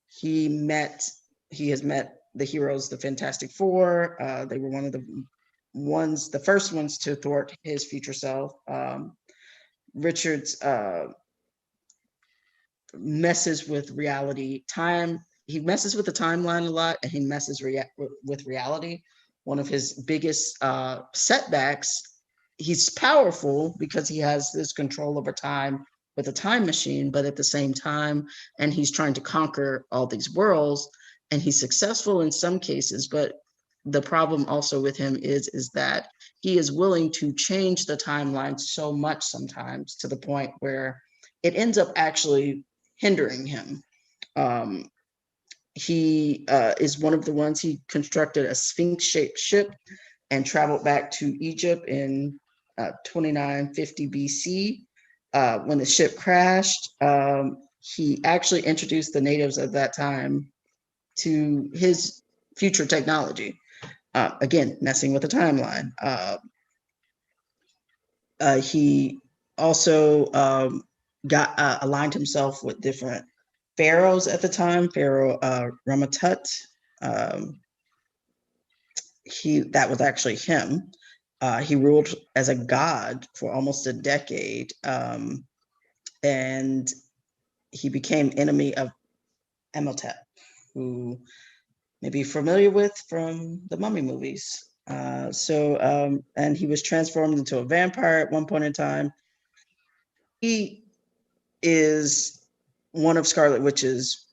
He has met the heroes, the Fantastic Four. They were one of the first ones to thwart his future self. Richards messes with reality. He messes with the timeline a lot, and he messes with reality. One of his biggest setbacks. He's powerful because he has this control over time with a time machine, but at the same time, and he's trying to conquer all these worlds, and he's successful in some cases, but the problem also with him is that he is willing to change the timeline so much sometimes to the point where it ends up actually hindering him. He is one of the ones. He constructed a Sphinx-shaped ship and traveled back to Egypt in 2950 BC. When the ship crashed, he actually introduced the natives of that time to his future technology. Again, messing with the timeline. He also aligned himself with different pharaohs at the time. Pharaoh Ramatut. That was actually him. He ruled as a god for almost a decade, and he became enemy of Emotep, who may be familiar with from the Mummy movies. And he was transformed into a vampire at one point in time. He is one of Scarlet Witch's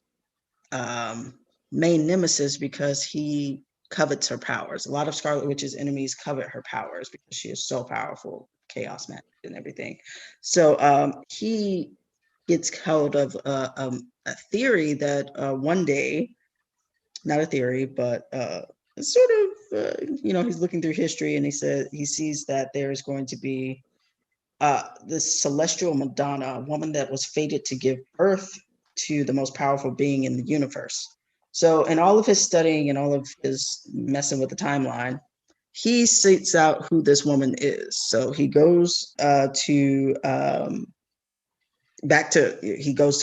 main nemesis because he covets her powers. A lot of Scarlet Witch's enemies covet her powers because she is so powerful, chaos magic and everything. So he gets hold of a theory that one day, not a theory, but sort of, he's looking through history, and he sees that there's going to be this celestial Madonna, a woman that was fated to give birth to the most powerful being in the universe. So in all of his studying and all of his messing with the timeline, he seeks out who this woman is. So he goes to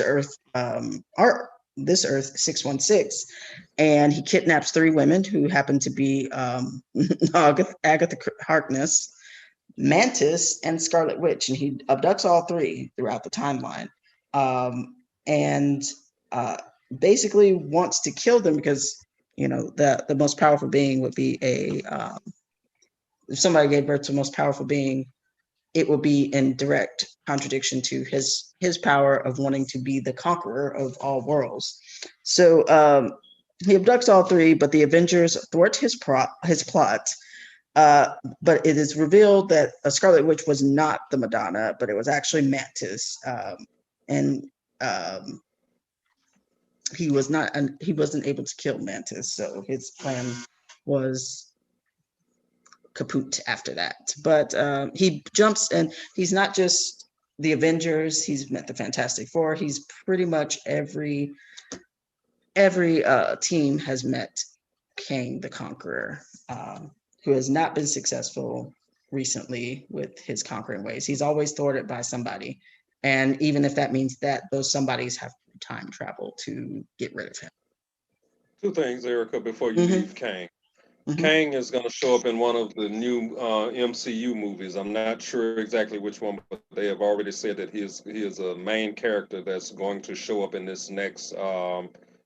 Earth, this Earth 616, and he kidnaps 3 women who happen to be Agatha Harkness, Mantis, and Scarlet Witch, and he abducts all 3 throughout the timeline, and basically wants to kill them because the most powerful being would be if somebody gave birth to the most powerful being, it will be in direct contradiction to his power of wanting to be the conqueror of all worlds. So he abducts all 3, but the Avengers thwart his plot. But it is revealed that Scarlet Witch was not the Madonna, but it was actually Mantis, and he wasn't able to kill Mantis, so his plan was kaput after that. But he jumps, and he's not just the Avengers. He's met the Fantastic Four. He's pretty much every team has met Kang the Conqueror, who has not been successful recently with his conquering ways. He's always thwarted by somebody. And even if that means that those somebodies have time travel to get rid of him. Two things, Erica, before you leave Kang. Kang is going to show up in one of the new MCU movies. I'm not sure exactly which one, but they have already said that he is a main character that's going to show up in this next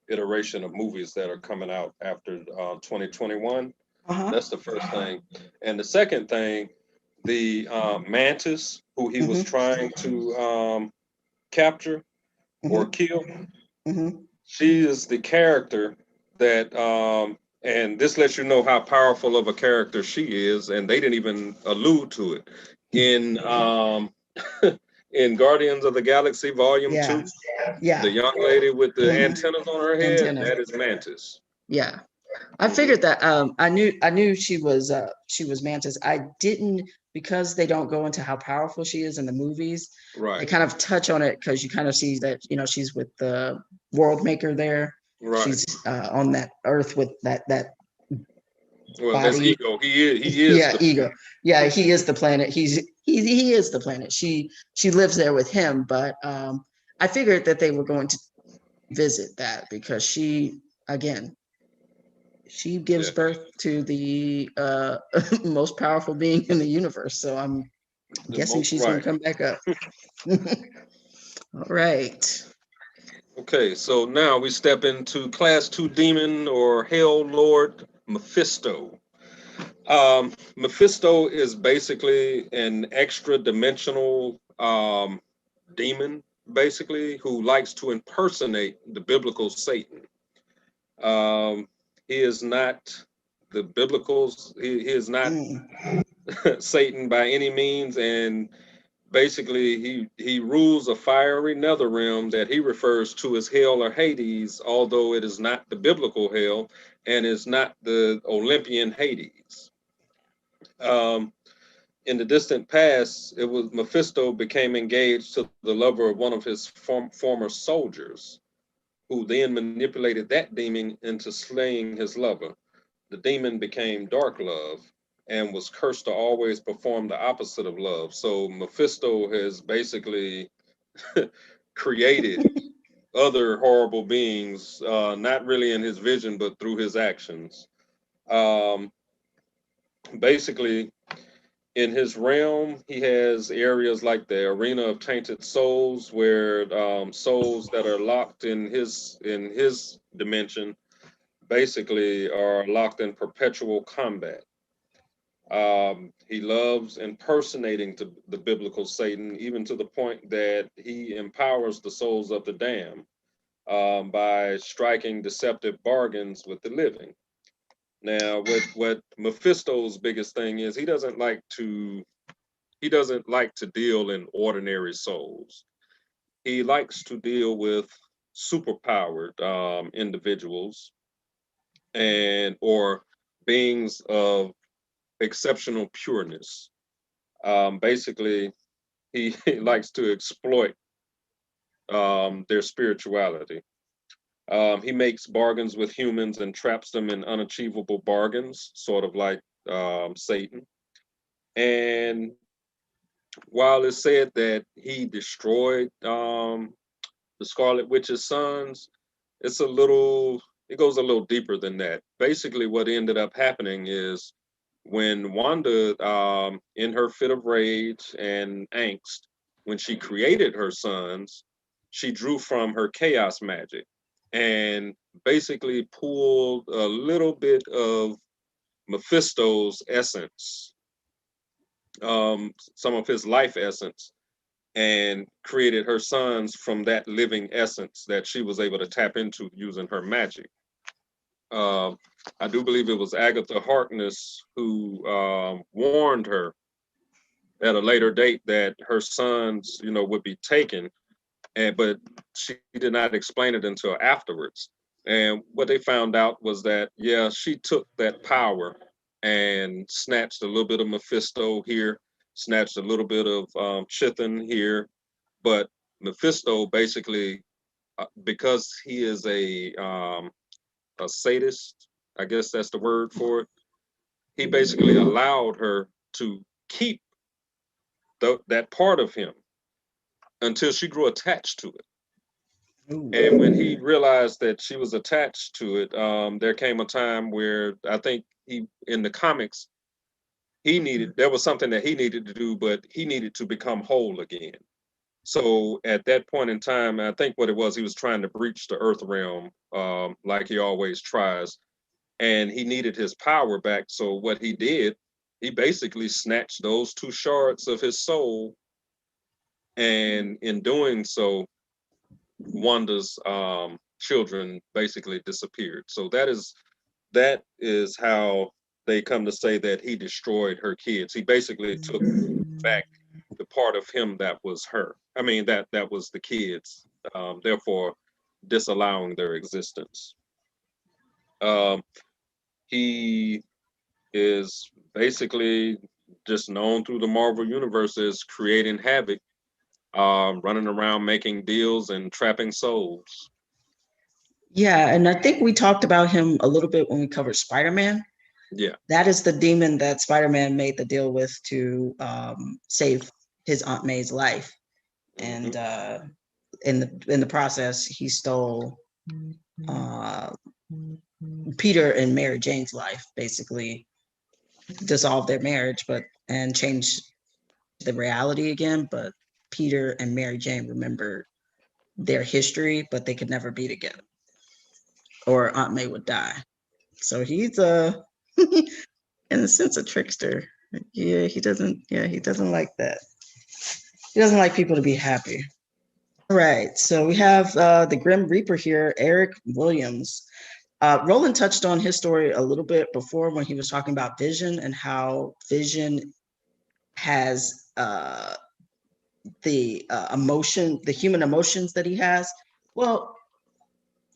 iteration of movies that are coming out after 2021. That's the first thing. And the second thing, the Mantis, who he was trying to capture or kill, she is the character that and this lets you know how powerful of a character she is, and they didn't even allude to it in in Guardians of the Galaxy Volume 2. The young lady with the antennas on her head, that is Mantis. Yeah. I figured that I knew she was Mantis. I didn't, because they don't go into how powerful she is in the movies. Right. They kind of touch on it because you kind of see that, you know, she's with the world maker there. Right. She's on that earth with that well, body. That's Ego. He is yeah, Ego. Yeah, he is the planet. He is the planet. She lives there with him, but I figured that they were going to visit that because she, again, she gives birth to the most powerful being in the universe. So I'm guessing she's going to come back up. All right. Okay, so now we step into Class 2 Demon or Hell Lord Mephisto. Mephisto is basically an extra dimensional demon, basically, who likes to impersonate the biblical Satan. He is not the biblical, he is not Satan by any means, and basically he rules a fiery nether realm that he refers to as hell or Hades, although it is not the biblical hell and is not the Olympian Hades. In the distant past, it was Mephisto became engaged to the lover of one of his former soldiers, who then manipulated that demon into slaying his lover. The demon became Dark Love and was cursed to always perform the opposite of love. So Mephisto has basically created other horrible beings, not really in his vision, but through his actions. Basically, in his realm, he has areas like the Arena of Tainted Souls, where souls that are locked in his dimension basically are locked in perpetual combat. He loves impersonating the biblical Satan, even to the point that he empowers the souls of the damned by striking deceptive bargains with the living. Now, what Mephisto's biggest thing is, he doesn't like to deal in ordinary souls. He likes to deal with superpowered individuals or beings of exceptional pureness. Basically, he likes to exploit their spirituality. He makes bargains with humans and traps them in unachievable bargains, sort of like Satan. And while it's said that he destroyed the Scarlet Witch's sons, it goes a little deeper than that. Basically, what ended up happening is when Wanda, in her fit of rage and angst, when she created her sons, she drew from her chaos magic and basically pulled a little bit of Mephisto's essence, some of his life essence, and created her sons from that living essence that she was able to tap into using her magic. I do believe it was Agatha Harkness who warned her at a later date that her sons, would be taken, but she did not explain it until afterwards. And what they found out was that, yeah, she took that power and snatched a little bit of Mephisto here, snatched a little bit of Chthon here, but Mephisto basically, because he is a sadist, I guess that's the word for it, he basically allowed her to keep that part of him until she grew attached to it. Ooh. And when he realized that she was attached to it, there came a time where I think in the comics, there was something that he needed to do, but he needed to become whole again. So at that point in time, I think what it was, he was trying to breach the earth realm, like he always tries, and he needed his power back. So what he did, he basically snatched those two shards of his soul, and in doing so, Wanda's children basically disappeared. So that is how they come to say that he destroyed her kids. He basically took back the part of him that was her. I mean, that was the kids, therefore disallowing their existence. He is basically just known through the Marvel universe as creating havoc, running around making deals and trapping souls. Yeah, and I think we talked about him a little bit when we covered Spider-Man. Yeah. That is the demon that Spider-Man made the deal with to save his Aunt May's life. And in the process, he stole Peter and Mary Jane's life, basically dissolved their marriage, and changed the reality again. But Peter and Mary Jane remembered their history, but they could never be together, or Aunt May would die. So he's in a sense a trickster. Yeah, he doesn't like that. He doesn't like people to be happy. All right, so we have the Grim Reaper here, Eric Williams. Roland touched on his story a little bit before when he was talking about Vision and how Vision has the human emotions that he has. Well,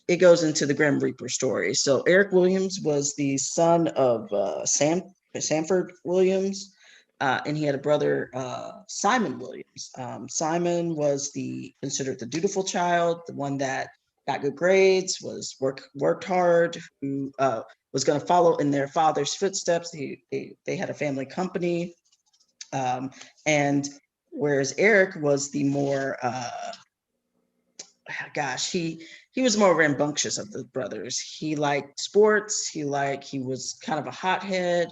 it goes into the Grim Reaper story. So Eric Williams was the son of Sanford Williams, and he had a brother, Simon Williams. Simon was considered the dutiful child, the one that got good grades, worked hard, who was going to follow in their father's footsteps. They had a family company, and whereas Eric was the more he was more rambunctious of the brothers. He liked sports. He was kind of a hothead,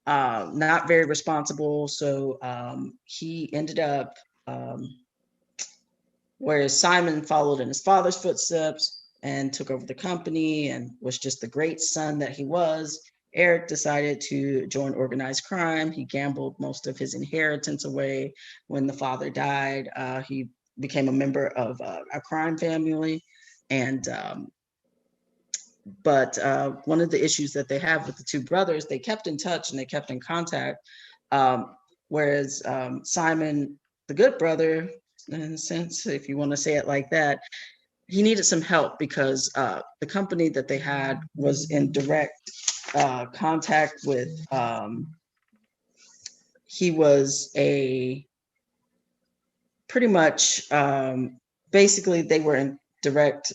not very responsible. So he ended up, whereas Simon followed in his father's footsteps and took over the company and was just the great son that he was, Eric decided to join organized crime. He gambled most of his inheritance away. When the father died, he became a member of a crime family. And but one of the issues that they have with the two brothers, they kept in touch and they kept in contact. Whereas Simon, the good brother, in a sense, if you want to say it like that, he needed some help because the company that they had was in direct contact with, he was pretty much, basically they were in direct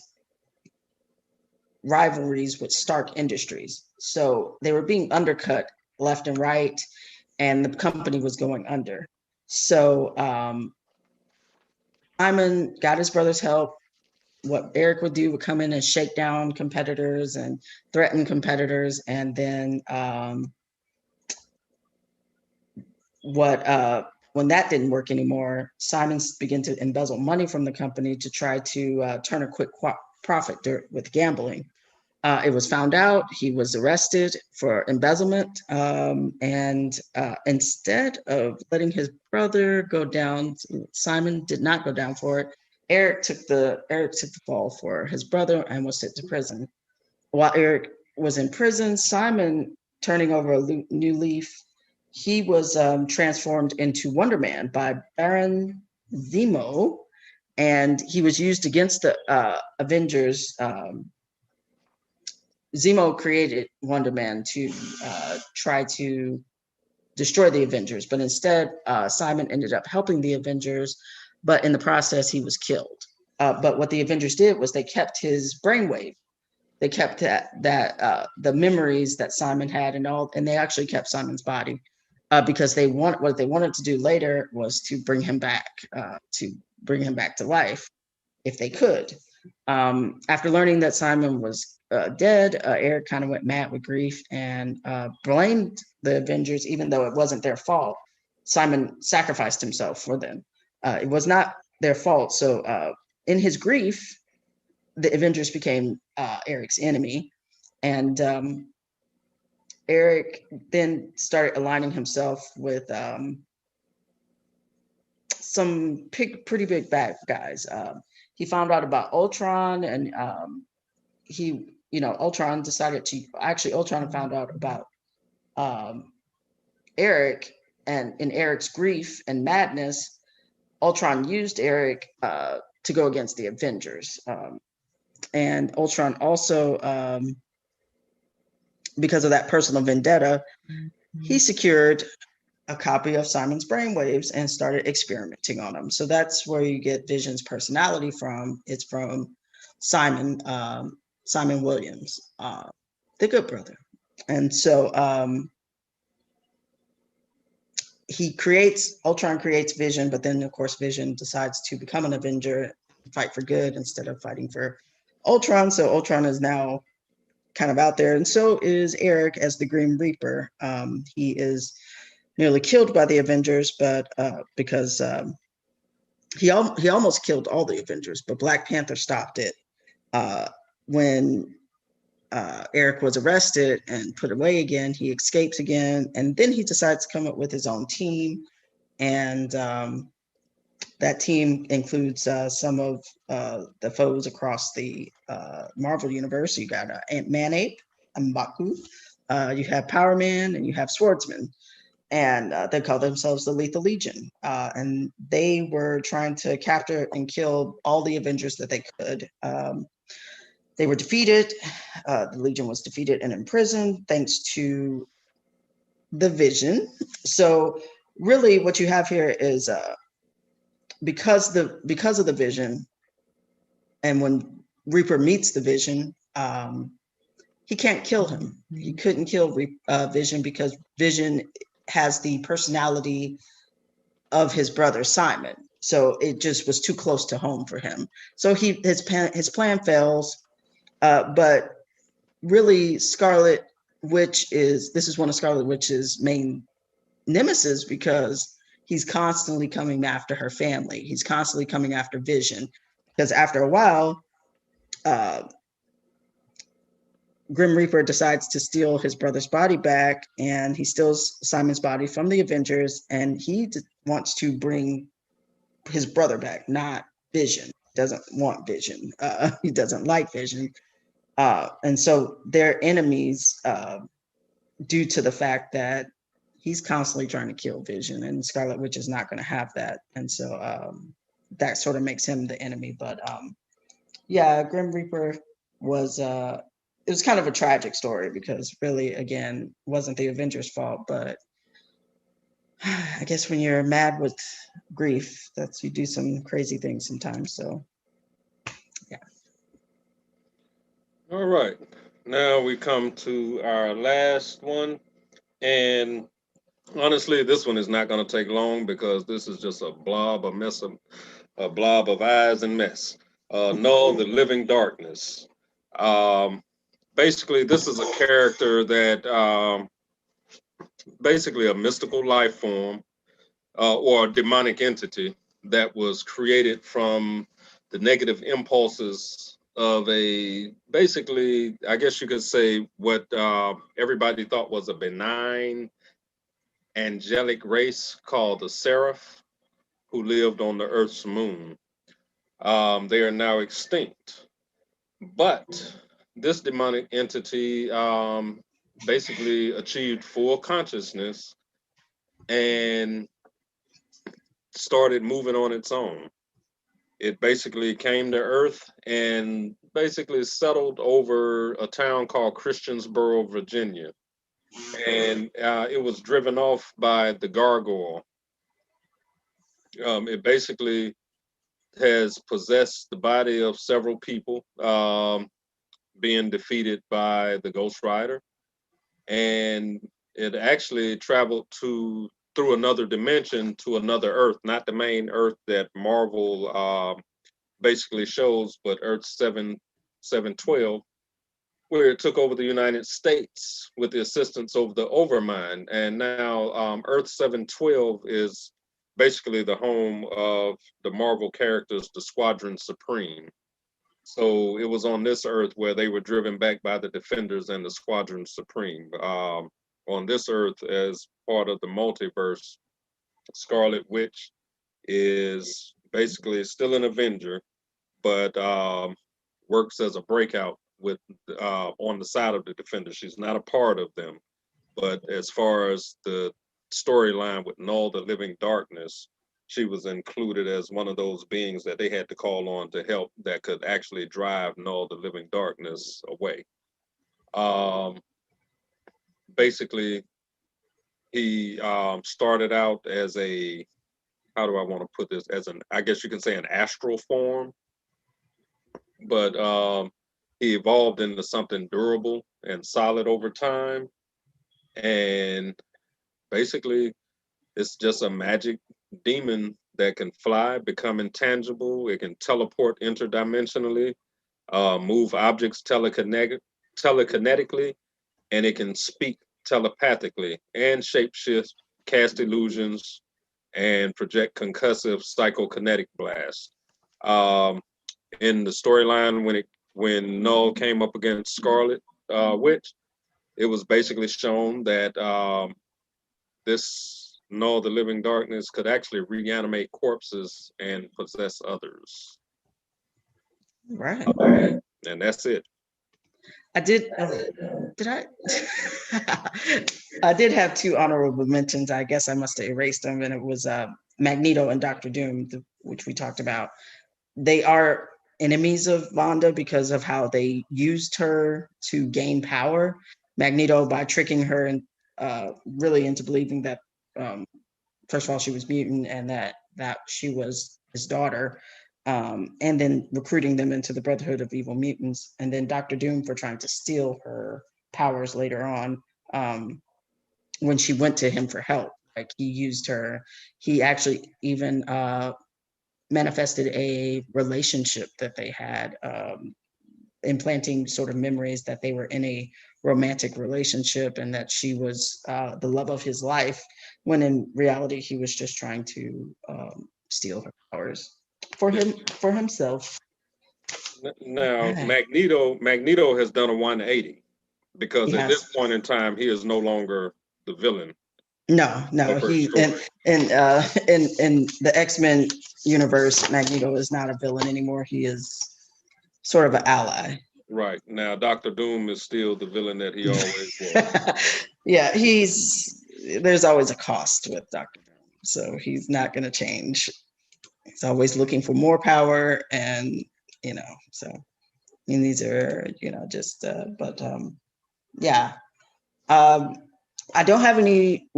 rivalries with Stark Industries. So they were being undercut left and right, and the company was going under. So Simon got his brother's help. What Eric would do would come in and shake down competitors and threaten competitors. And then when that didn't work anymore, Simon began to embezzle money from the company to try to turn a quick profit with gambling. It was found out. He was arrested for embezzlement, and instead of letting his brother go down, Simon did not go down for it. Eric took the fall for his brother and was sent to prison. While Eric was in prison, Simon, turning over a new leaf, he was transformed into Wonder Man by Baron Zemo, and he was used against the Avengers. Zemo created Wonder Man to try to destroy the Avengers, but instead Simon ended up helping the Avengers, but in the process he was killed. But what the Avengers did was they kept his brainwave. They kept the memories that Simon had and they actually kept Simon's body. because what they wanted to do later was to bring him back to life if they could. After learning that Simon was dead, Eric kind of went mad with grief and blamed the Avengers, even though it wasn't their fault. Simon sacrificed himself for them. It was not their fault. So in his grief, the Avengers became Eric's enemy. And Eric then started aligning himself with some pretty big bad guys. He found out about Ultron, and Ultron decided to Ultron found out about Eric, and in Eric's grief and madness, Ultron used Eric to go against the Avengers. And Ultron also, because of that personal vendetta, he secured a copy of Simon's brainwaves and started experimenting on him. So that's where you get Vision's personality from. It's from Simon Williams, the good brother. And so Ultron creates Vision, but then of course Vision decides to become an Avenger, fight for good instead of fighting for Ultron. So Ultron is now kind of out there, and so is Eric as the Grim Reaper. He is nearly killed by the Avengers, but because he almost killed all the Avengers, but Black Panther stopped it when Eric was arrested and put away again. He escapes again, and then he decides to come up with his own team, and that team includes some of the foes across the Marvel universe. You got Ant-Man-Ape, M'Baku, you have Power Man, and you have Swordsman. And they call themselves the Lethal Legion. And they were trying to capture and kill all the Avengers that they could. They were defeated. The Legion was defeated and imprisoned thanks to the Vision. So really what you have here is because of the Vision, and when Reaper meets the Vision, he can't kill him. He couldn't kill Vision because Vision has the personality of his brother Simon. So it just was too close to home for him. So his plan fails. But really, Scarlet Witch is one of Scarlet Witch's main nemesis, because he's constantly coming after her family. He's constantly coming after Vision, because after a while, Grim Reaper decides to steal his brother's body back, and he steals Simon's body from the Avengers, and he wants to bring his brother back, not Vision. Doesn't want Vision. He doesn't like Vision. And so they're enemies due to the fact that he's constantly trying to kill Vision, and Scarlet Witch is not going to have that. And so that sort of makes him the enemy. But yeah, Grim Reaper was it was kind of a tragic story, because really, again, wasn't the Avengers' fault, but I guess when you're mad with grief, you do some crazy things sometimes. So yeah. All right. Now we come to our last one. And honestly, this one is not going to take long, because this is just a blob of eyes and mess. Null, the Living Darkness. Basically, this is a character that basically a mystical life form or a demonic entity that was created from the negative impulses of basically, I guess you could say, what everybody thought was a benign angelic race called the Seraph, who lived on the Earth's moon. They are now extinct. But this demonic entity basically achieved full consciousness and started moving on its own. It basically came to Earth and basically settled over a town called Christiansboro, Virginia. And it was driven off by the gargoyle. It basically has possessed the body of several people, being defeated by the Ghost Rider. And it actually traveled through another dimension to another Earth, not the main Earth that Marvel basically shows, but Earth 712, where it took over the United States with the assistance of the Overmind. And now Earth 712 is basically the home of the Marvel characters, the Squadron Supreme. So it was on this Earth where they were driven back by the Defenders and the Squadron Supreme. On this Earth, as part of the multiverse, Scarlet Witch is basically still an Avenger, but works as a breakout with on the side of the Defenders. She's not a part of them, but as far as the storyline with Null the Living Darkness, she was included as one of those beings that they had to call on to help that could actually drive Null the Living Darkness away. Basically, he started out as a, how do I want to put this, as an, I guess you can say an astral form, but he evolved into something durable and solid over time. And basically, it's just a magic demon that can fly, become intangible. It can teleport interdimensionally, move objects telekinetically, and it can speak telepathically and shapeshift, cast illusions, and project concussive psychokinetic blasts. In the storyline, when Null came up against Scarlet Witch, it was basically shown that this Null the Living Darkness could actually reanimate corpses and possess others. Right. And that's it. I did I? I did have two honorable mentions. I guess I must have erased them, and it was Magneto and Doctor Doom, which we talked about. They are enemies of Wanda because of how they used her to gain power. Magneto, by tricking her and really into believing that first of all she was mutant and that she was his daughter, and then recruiting them into the Brotherhood of Evil Mutants, and then Doctor Doom for trying to steal her powers later on, when she went to him for help. Like, he used her. He actually even manifested a relationship that they had, implanting sort of memories that they were in a romantic relationship and that she was the love of his life, when in reality he was just trying to steal her powers for himself. Now, Magneto has done a 180, because at this point in time he is no longer the villain. No, he in the X-Men universe, Magneto is not a villain anymore. He is sort of an ally. Right. Now, Doctor Doom is still the villain that he always was. Yeah, there's always a cost with Doctor Doom, so he's not going to change. He's always looking for more power, and so these are just but yeah. We don't have any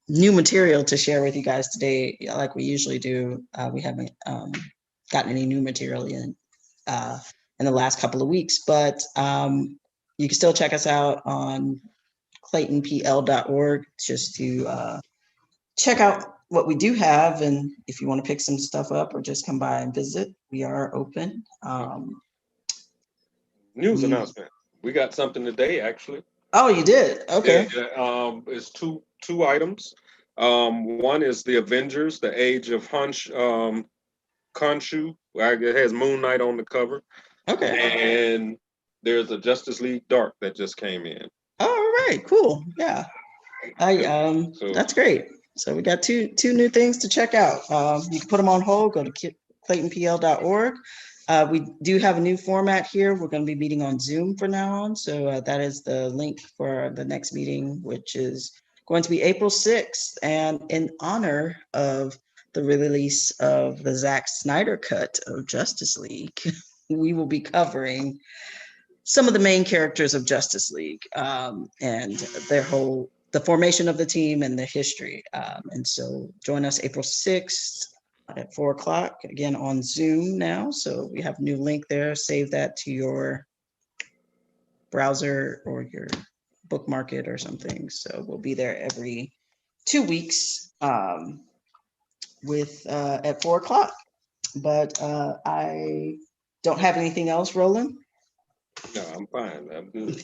new material to share with you guys today, like we usually do. We haven't gotten any new material in the last couple of weeks, but you can still check us out on claytonpl.org just to check out what we do have, and if you want to pick some stuff up or just come by and visit, we are open. News announcement. We got something today, actually. Oh, you did? Okay. Yeah, it's two items. One is the Avengers, the Age of Khonshu. It has Moon Knight on the cover. Okay. And there's a Justice League Dark that just came in. All right, cool. Yeah. That's great. So we got two new things to check out. You can put them on hold, go to claytonpl.org. We do have a new format here. We're going to be meeting on Zoom from now on. So that is the link for the next meeting, which is going to be April 6th. And in honor of the release of the Zack Snyder cut of Justice League, we will be covering some of the main characters of Justice League, and the formation of the team and the history. And so join us April 6th at 4:00, again on Zoom now. So we have a new link there. Save that to your browser or your bookmark it or something. So we'll be there every 2 weeks with at 4 o'clock. But I don't have anything else, Roland. No, I'm fine. I'm good.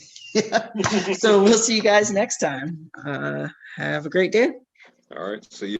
So we'll see you guys next time. Have a great day. All right. See you.